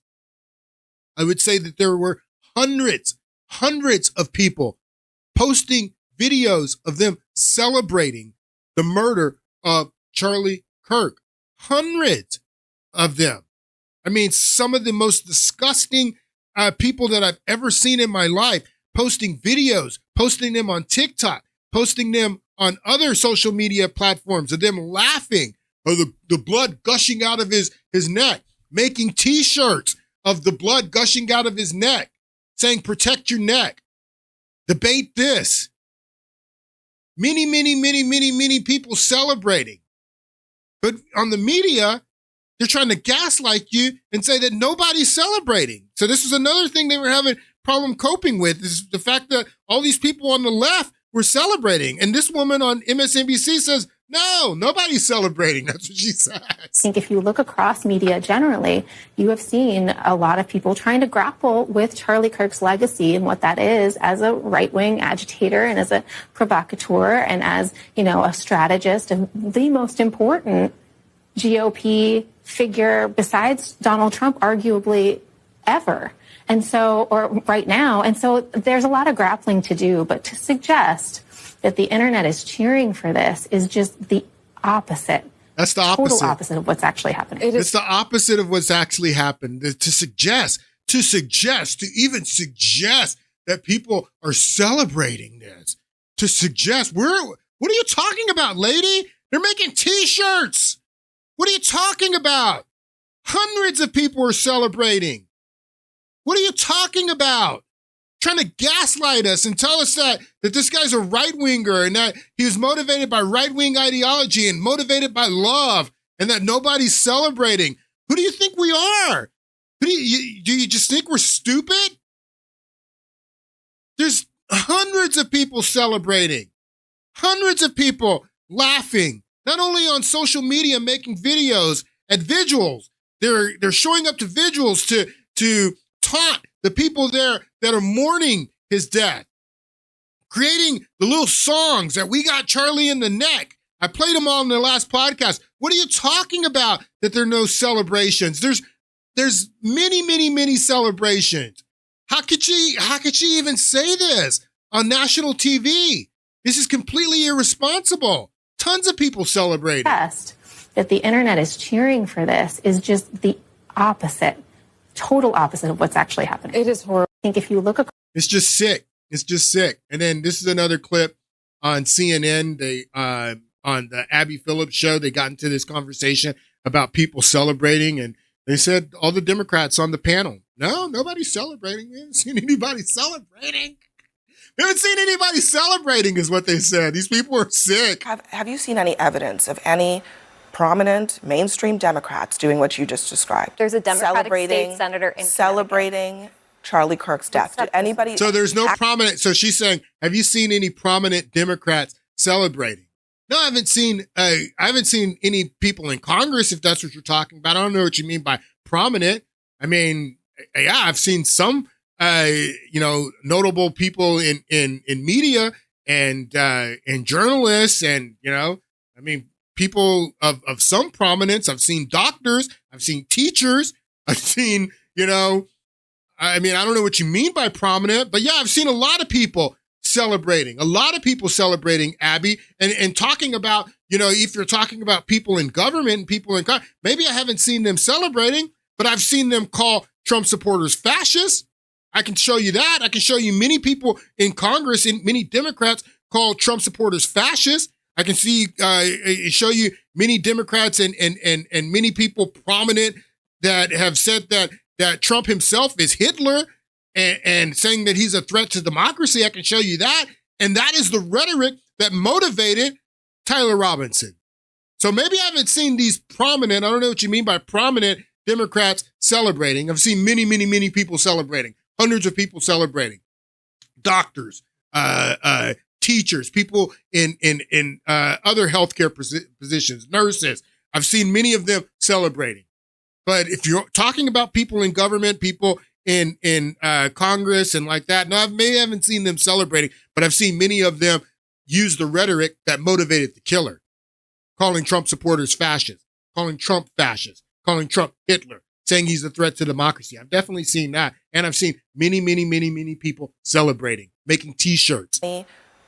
I would say that there were hundreds of people posting videos of them celebrating the murder of Charlie Kirk. Hundreds of them. I mean, some of the most disgusting people that I've ever seen in my life posting videos, posting them on TikTok, posting them on other social media platforms of them laughing, or the blood gushing out of his neck, making T-shirts of the blood gushing out of his neck, saying, protect your neck, debate this. Many people celebrating. But on the media, they're trying to gaslight you and say that nobody's celebrating. So this is another thing they were having problem coping with, is the fact that all these people on the left were celebrating. And this woman on MSNBC says, no, nobody's celebrating. That's what she says. I think if you look across media generally, you have seen a lot of people trying to grapple with Charlie Kirk's legacy and what that is as a right-wing agitator and as a provocateur and as, a strategist and the most important GOP figure besides Donald Trump, arguably ever. And so, or right now. And so there's a lot of grappling to do, but to suggest that the internet is cheering for this is just the opposite. That's the opposite. Total opposite of what's actually happening. It's the opposite of what's actually happened. To even suggest that people are celebrating this, to suggest, what are you talking about, lady? They're making T-shirts. What are you talking about? Hundreds of people are celebrating. What are you talking about? Trying to gaslight us and tell us that this guy's a right-winger and that he was motivated by right-wing ideology and motivated by love and that nobody's celebrating. Who do you think we are? Do you just think we're stupid? There's hundreds of people celebrating. Hundreds of people laughing. Not only on social media making videos at vigils, they're showing up to vigils to taunt the people there that are mourning his death, creating the little songs that we got Charlie in the neck. I played them all in the last podcast. What are you talking about that there are no celebrations? There's many celebrations. How could she even say this on national TV? This is completely irresponsible. Tons of people celebrating. That the internet is cheering for this is just the opposite, total opposite of what's actually happening. It is horrible. I think if you look, it's just sick. It's just sick. And then this is another clip on CNN. They on the Abby Phillips show, they got into this conversation about people celebrating, and they said all the Democrats on the panel, no, nobody's celebrating. We haven't seen anybody celebrating. We haven't seen anybody celebrating, is what they said. These people are sick. Have you seen any evidence of any prominent mainstream Democrats doing what you just described? There's a Democratic state senator in celebrating Charlie Kirk's death. Did anybody? So there's no prominent. So she's saying, have you seen any prominent Democrats celebrating? No, I haven't seen any people in Congress, if that's what you're talking about. I don't know what you mean by prominent. I mean, yeah, I've seen some notable people in media and journalists and, people of some prominence. I've seen doctors, I've seen teachers, I've seen, I don't know what you mean by prominent, but yeah, I've seen a lot of people celebrating. A lot of people celebrating, Abby, and talking about, if you're talking about people in government and people in Congress, maybe I haven't seen them celebrating, but I've seen them call Trump supporters fascists. I can show you that. I can show you many people in Congress and many Democrats call Trump supporters fascists. I can show you many Democrats and many people prominent that have said that Trump himself is Hitler and saying that he's a threat to democracy. I can show you that. And that is the rhetoric that motivated Tyler Robinson. So maybe I haven't seen these prominent, I don't know what you mean by prominent Democrats celebrating. I've seen many, many, many people celebrating, hundreds of people celebrating, doctors, teachers, people in other healthcare positions, nurses. I've seen many of them celebrating. But if you're talking about people in government, people in Congress and like that, no, I haven't seen them celebrating, but I've seen many of them use the rhetoric that motivated the killer, calling Trump supporters fascists, calling Trump fascist, calling Trump Hitler, saying he's a threat to democracy. I've definitely seen that. And I've seen many, many, many, many people celebrating, making T-shirts.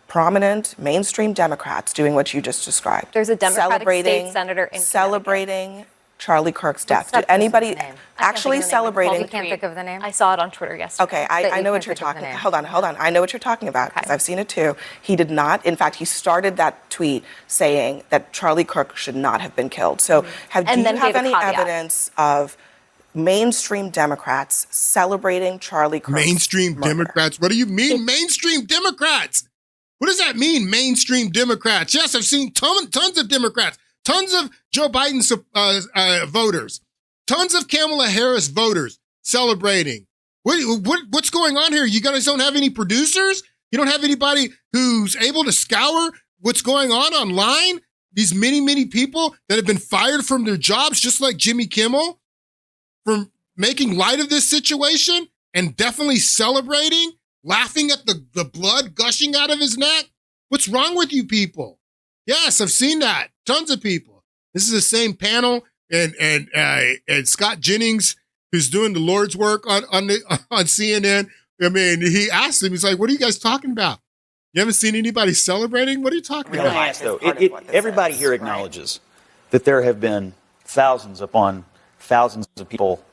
Prominent mainstream Democrats doing what you just described. There's a Democratic state senator in celebrating Charlie Kirk's death. Did anybody actually celebrating? You can't think of the name. I saw it on Twitter yesterday. Okay, I know what you're talking about. Hold on. I know what you're talking about because I've seen it too. He did not. In fact, he started that tweet saying that Charlie Kirk should not have been killed. So do you have any evidence of mainstream Democrats celebrating Charlie Kirk's mainstream murder? Democrats? What do you mean mainstream Democrats? What does that mean, mainstream Democrats? Yes, I've seen tons of Democrats, tons of Joe Biden's voters, tons of Kamala Harris voters celebrating. What's going on here? You guys don't have any producers? You don't have anybody who's able to scour what's going on online? These many, many people that have been fired from their jobs, just like Jimmy Kimmel, from making light of this situation and definitely celebrating, laughing at the blood gushing out of his neck. What's wrong with you people? Yes, I've seen that. Tons of people. This is the same panel, and Scott Jennings, who's doing the Lord's work on CNN. I mean, he asked him, he's like, "What are you guys talking about? You haven't seen anybody celebrating? What are you talking about?" Ask, though, everybody here acknowledges that there have been thousands upon thousands of people,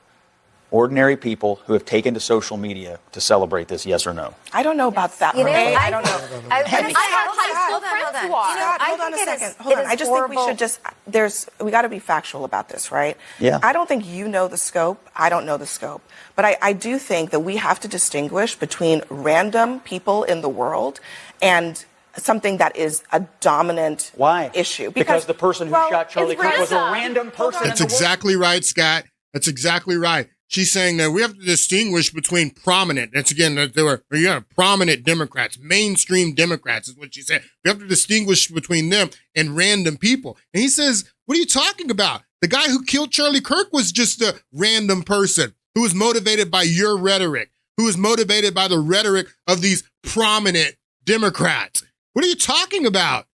ordinary people, who have taken to social media to celebrate this, yes or no? I don't know about that. I don't know. I have high school friends who are. Hold on a second. Hold on. I just think we should we got to be factual about this, right? Yeah. I don't think you know the scope. I don't know the scope. But I do think that we have to distinguish between random people in the world and something that is a dominant issue. Because the person who shot Charlie Kirk was a random person. That's exactly right, Scott. That's exactly right. She's saying that we have to distinguish between prominent. That's again, there were prominent Democrats, mainstream Democrats is what she said. We have to distinguish between them and random people. And he says, what are you talking about? The guy who killed Charlie Kirk was just a random person who was motivated by your rhetoric, who was motivated by the rhetoric of these prominent Democrats. What are you talking about?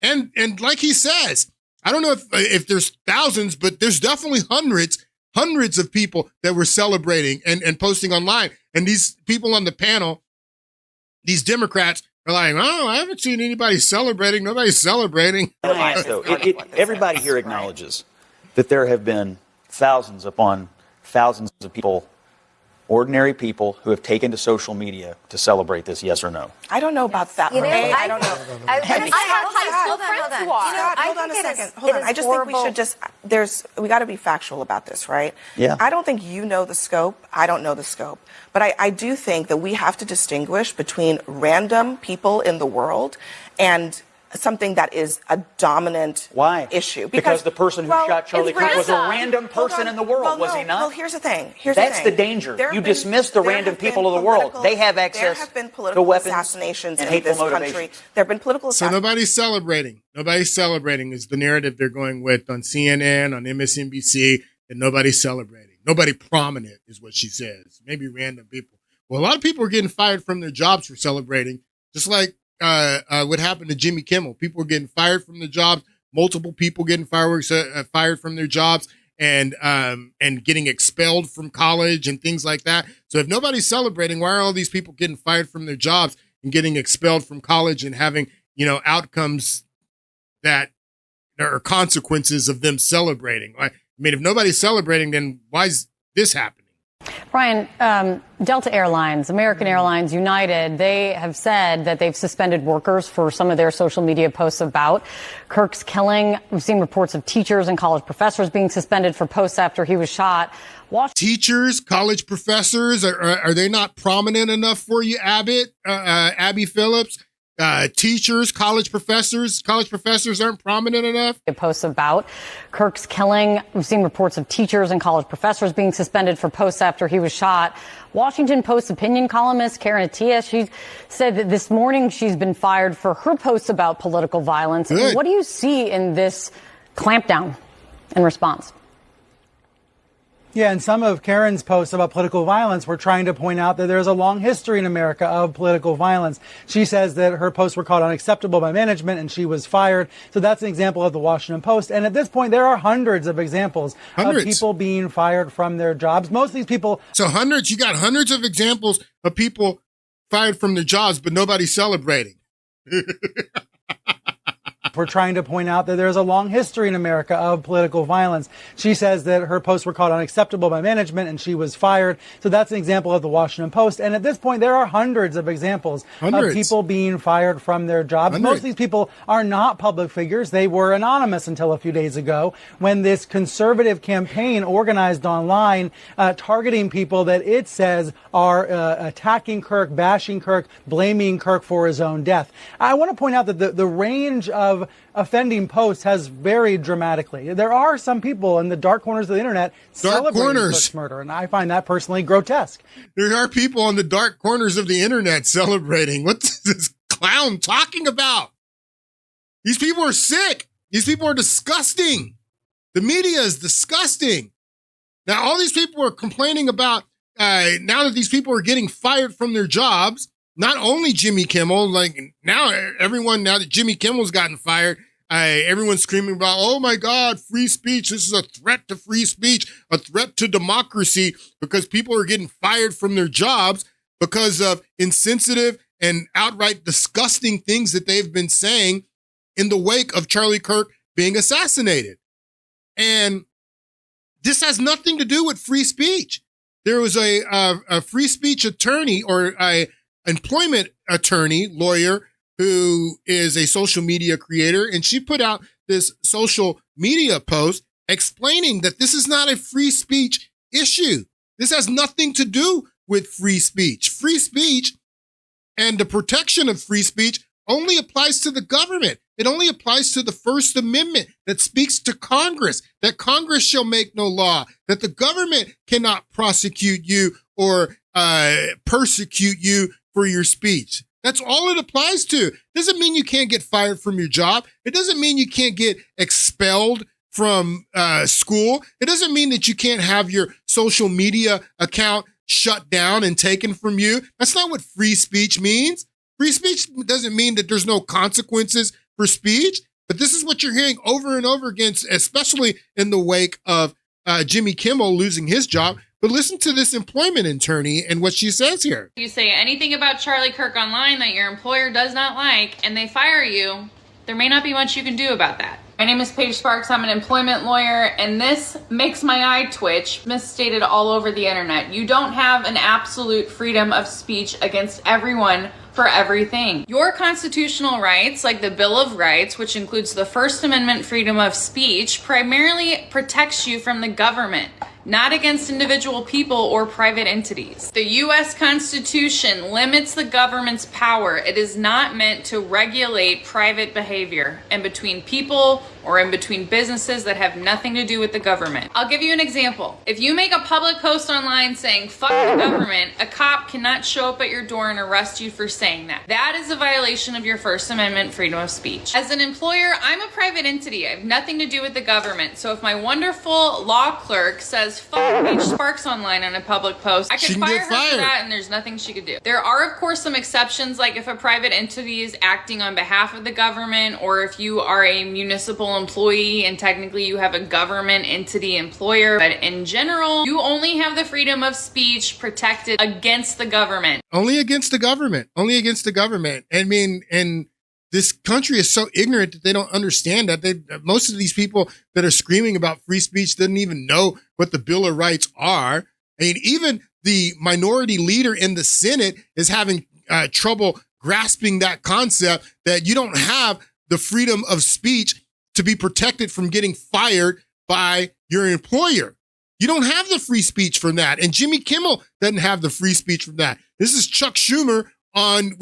And like he says, I don't know if there's thousands, but there's definitely hundreds of people that were celebrating and posting online. And these people on the panel, these Democrats, are like, "Oh, I haven't seen anybody celebrating. Nobody's celebrating." Everybody here acknowledges that there have been thousands upon thousands of people, ordinary people, who have taken to social media to celebrate this, yes or no? I don't know about that. I don't know. I have high school friends who are. Hold on a second. Hold on. I just think we should we got to be factual about this, right? Yeah. I don't think you know the scope. I don't know the scope. But I do think that we have to distinguish between random people in the world and something that is a dominant issue. Because the person who shot Charlie Kirk was a random person in the world, was he not? Well, here's the thing. That's the danger. You dismiss the random people of the world. They have access to weapons assassinations and in hateful this country. motivations. There have been political So nobody's celebrating. Nobody's celebrating is the narrative they're going with on CNN, on MSNBC, and nobody's celebrating. Nobody prominent is what she says. Maybe random people. Well, a lot of people are getting fired from their jobs for celebrating, just like what happened to Jimmy Kimmel. People were getting fired from their jobs. Multiple people getting fired from their jobs and getting expelled from college and things like that. So if nobody's celebrating, why are all these people getting fired from their jobs and getting expelled from college and having, outcomes that are consequences of them celebrating. I mean, if nobody's celebrating, then why is this happening? Brian, Delta Airlines, American Airlines, United, they have said that they've suspended workers for some of their social media posts about Kirk's killing. We've seen reports of teachers and college professors being suspended for posts after he was shot. Teachers, college professors, are they not prominent enough for you, Abby Phillips? Teachers, college professors aren't prominent enough. Posts about Kirk's killing. We've seen reports of teachers and college professors being suspended for posts after he was shot. Washington Post opinion columnist Karen Attiah, she said that this morning she's been fired for her posts about political violence. Good. What do you see in this clampdown in response? Yeah, and some of Karen's posts about political violence were trying to point out that there's a long history in America of political violence. She says that her posts were called unacceptable by management and she was fired. So that's an example of the Washington Post. And at this point, there are hundreds of examples of people being fired from their jobs. Most of these people. So you got hundreds of examples of people fired from their jobs, but nobody's celebrating. We're trying to point out that there's a long history in America of political violence. She says that her posts were called unacceptable by management and she was fired. So that's an example of the Washington Post. And at this point, there are hundreds of examples of people being fired from their jobs. Most of these people are not public figures. They were anonymous until a few days ago when this conservative campaign organized online targeting people that it says are attacking Kirk, bashing Kirk, blaming Kirk for his own death. I want to point out that the range of offending posts has varied dramatically. There are some people in the dark corners of the internet celebrating Kirk's murder, and I find that personally grotesque. There are people on the dark corners of the internet celebrating. What's this clown talking about? These people are sick. These people are disgusting. The media is disgusting. Now, all these people are complaining about, now that these people are getting fired from their jobs, not only Jimmy Kimmel, now that Jimmy Kimmel's gotten fired, everyone's screaming about, oh my God, free speech. This is a threat to free speech, a threat to democracy, because people are getting fired from their jobs because of insensitive and outright disgusting things that they've been saying in the wake of Charlie Kirk being assassinated. And this has nothing to do with free speech. There was a free speech attorney or a employment attorney, lawyer, who is a social media creator, and she put out this social media post explaining that this is not a free speech issue. This has nothing to do with free speech. Free speech and the protection of free speech only applies to the government. It only applies to the First Amendment that speaks to Congress, that Congress shall make no law, that the government cannot prosecute you or persecute you for your speech. That's all it applies to. Doesn't mean you can't get fired from your job. It doesn't mean you can't get expelled from school. It doesn't mean that you can't have your social media account shut down and taken from you. That's not what free speech means. Free speech doesn't mean that there's no consequences for speech, but this is what you're hearing over and over again, especially in the wake of Jimmy Kimmel losing his job. But listen to this employment attorney and what she says here. You say anything about Charlie Kirk online that your employer does not like and they fire you, there may not be much you can do about that. My name is Paige Sparks. I'm an employment lawyer, and this makes my eye twitch, misstated all over the internet. You don't have an absolute freedom of speech against everyone for everything. Your constitutional rights, like the Bill of Rights, which includes the First Amendment freedom of speech, primarily protects you from the government, not against individual people or private entities. The U.S. Constitution limits the government's power. It is not meant to regulate private behavior in between people or in between businesses that have nothing to do with the government. I'll give you an example. If you make a public post online saying, fuck the government, a cop cannot show up at your door and arrest you for saying that. That is a violation of your First Amendment freedom of speech. As an employer, I'm a private entity. I have nothing to do with the government. So if my wonderful law clerk says, fuck Paige Sparks online on a public post, I could fire her for that and there's nothing she could do. There are, of course, some exceptions, like if a private entity is acting on behalf of the government or if you are a municipal actual employee, and technically you have a government entity employer. But in general, you only have the freedom of speech protected against the government. Only against the government. Only against the government. I mean, and this country is so ignorant that they don't understand that. Most of these people that are screaming about free speech didn't even know what the Bill of Rights are. I mean, even the minority leader in the Senate is having trouble grasping that concept that you don't have the freedom of speech to be protected from getting fired by your employer. You don't have the free speech from that. And Jimmy Kimmel doesn't have the free speech from that. This is Chuck Schumer on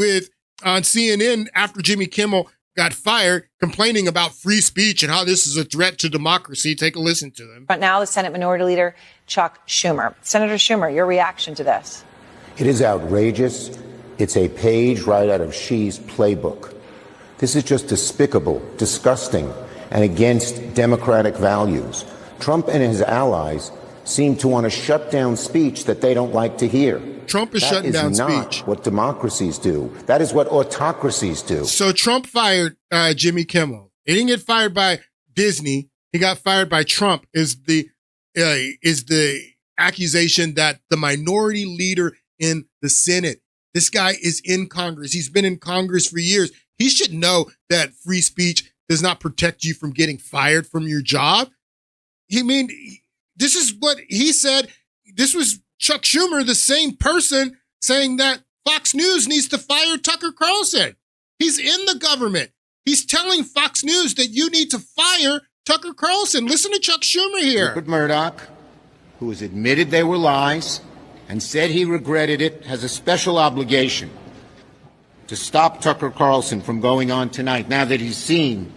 CNN after Jimmy Kimmel got fired, complaining about free speech and how this is a threat to democracy. Take a listen to him. But now the Senate Minority Leader, Chuck Schumer. Senator Schumer, your reaction to this? It is outrageous. It's a page right out of Xi's playbook. This is just despicable, disgusting, and against democratic values. Trump and his allies seem to want to shut down speech that they don't like to hear. Trump is shutting down speech. That is not what democracies do. That is what autocracies do. So Trump fired Jimmy Kimmel. He didn't get fired by Disney. He got fired by Trump. Is the accusation that the minority leader in the Senate, this guy is in Congress. He's been in Congress for years. He should know that free speech does not protect you from getting fired from your job. This is what he said. This was Chuck Schumer, the same person saying that Fox News needs to fire Tucker Carlson. He's in the government. He's telling Fox News that you need to fire Tucker Carlson. Listen to Chuck Schumer here. Rupert Murdoch, who has admitted they were lies and said he regretted it, has a special obligation to stop Tucker Carlson from going on tonight now that he's seen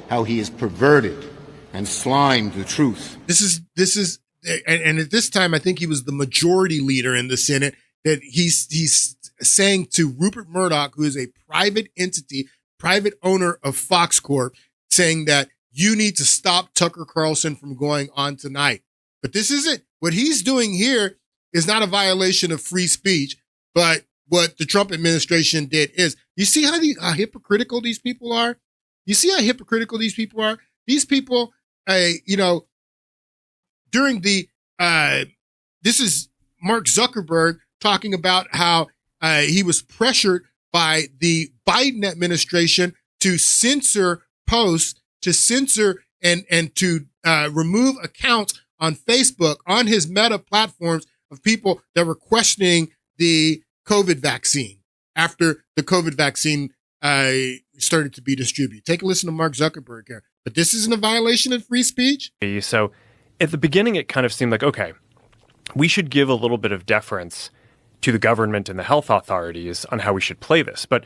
how he has perverted and slimed the truth. This is, and at this time, I think he was the majority leader in the Senate, that he's saying to Rupert Murdoch, who is a private entity, private owner of Fox Corp, saying that you need to stop Tucker Carlson from going on tonight. But this isn't, what he's doing here is not a violation of free speech, but what the Trump administration did is, you see how hypocritical these people are? You see how hypocritical these people are? These people, during the, this is Mark Zuckerberg talking about how he was pressured by the Biden administration to censor posts, to censor and to remove accounts on Facebook, on his Meta platforms, of people that were questioning the COVID vaccine after the COVID vaccine started to be distributed. Take a listen to Mark Zuckerberg here. But this isn't a violation of free speech? So at the beginning, it kind of seemed like, okay, we should give a little bit of deference to the government and the health authorities on how we should play this. But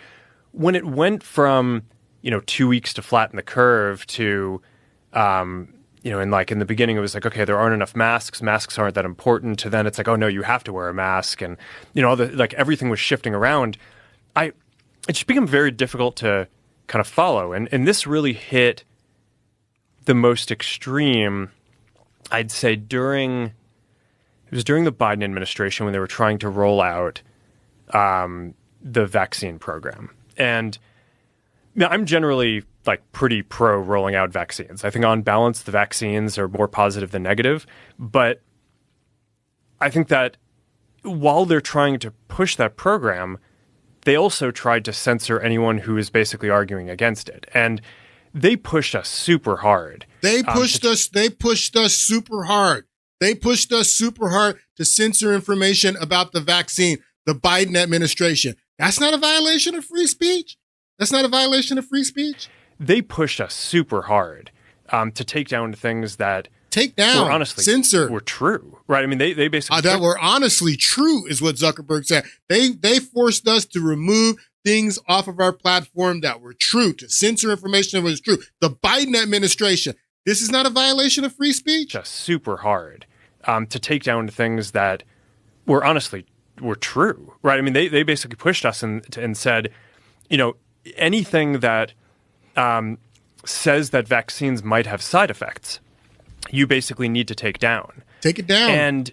when it went from, 2 weeks to flatten the curve to, in the beginning, it was like, okay, there aren't enough masks. Masks aren't that important. To then it's like, oh, no, you have to wear a mask. And, everything was shifting around. It just became very difficult to kind of follow. And this really hit the most extreme, I'd say, during the Biden administration when they were trying to roll out the vaccine program. And I'm generally pretty pro rolling out vaccines. I think on balance, the vaccines are more positive than negative. But I think that while they're trying to push that program, they also tried to censor anyone who is basically arguing against it. And they pushed us super hard. They pushed us super hard. They pushed us super hard to censor information about the vaccine, the Biden administration. That's not a violation of free speech? That's not a violation of free speech? They pushed us super hard to take down things that were honestly censor were true, right? I mean, they basically that were honestly true is what Zuckerberg said. They forced us to remove things off of our platform that were true, to censor information that was true. The Biden administration. This is not a violation of free speech? Just super hard to take down things that were honestly were true, right? I mean, they basically pushed us and said, anything that says that vaccines might have side effects, you basically need to take down. Take it down. And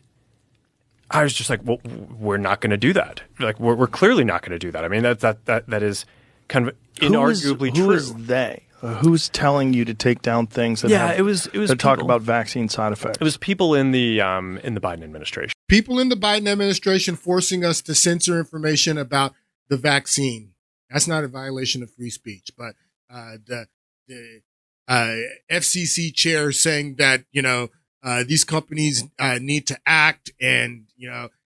I was just like, well, we're not going to do that. We're clearly not going to do that. I mean, that is kind of inarguably true. Who is they? Who's telling you to take down things that it was that talk about vaccine side effects? It was people in the Biden administration. People in the Biden administration forcing us to censor information about the vaccine. That's not a violation of free speech, but the FCC chair saying that, these companies need to act, and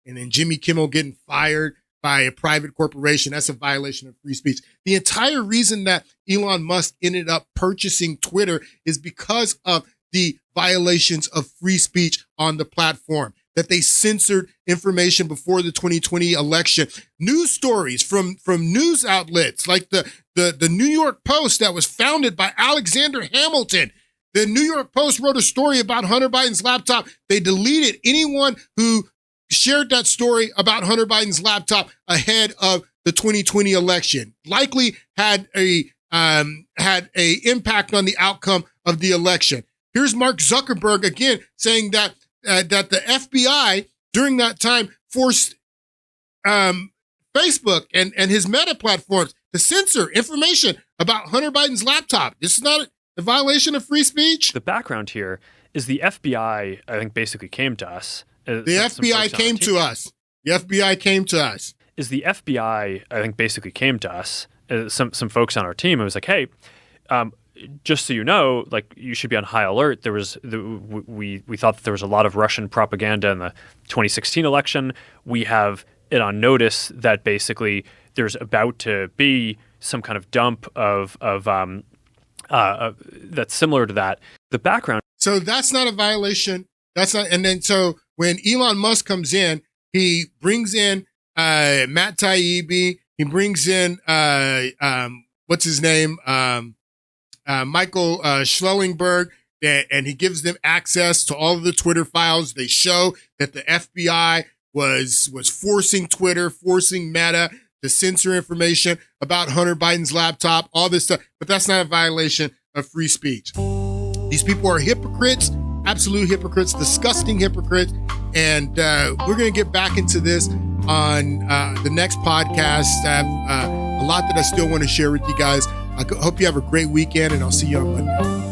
then Jimmy Kimmel getting fired by a private corporation. That's a violation of free speech. The entire reason that Elon Musk ended up purchasing Twitter is because of the violations of free speech on the platform, that they censored information before the 2020 election. News stories from news outlets like the New York Post that was founded by Alexander Hamilton. The New York Post wrote a story about Hunter Biden's laptop. They deleted anyone who shared that story about Hunter Biden's laptop ahead of the 2020 election. Likely had a impact on the outcome of the election. Here's Mark Zuckerberg again saying that the FBI during that time forced Facebook and his Meta platforms to censor information about Hunter Biden's laptop. This is not a violation of free speech. The background here is the FBI, I think, basically came to us. The FBI came to us. The FBI came to us. Is the FBI, I think, basically came to us. Some folks on our team. It was like, hey, just so you know, like, you should be on high alert. There was we thought that there was a lot of Russian propaganda in the 2016 election. We have it on notice that basically there's about to be some kind of dump of that's similar to that. The background. So that's not a violation. That's not. And then so when Elon Musk comes in, he brings in Matt Taibbi. He brings in what's his name, Michael Schellenberg, and he gives them access to all of the Twitter files. They show that the FBI was forcing Twitter, forcing Meta to censor information about Hunter Biden's laptop, all this stuff. But that's not a violation of free speech. These people are hypocrites, absolute hypocrites, disgusting hypocrites. And we're going to get back into this on the next podcast. I have a lot that I still want to share with you guys. I hope you have a great weekend, and I'll see you on Monday.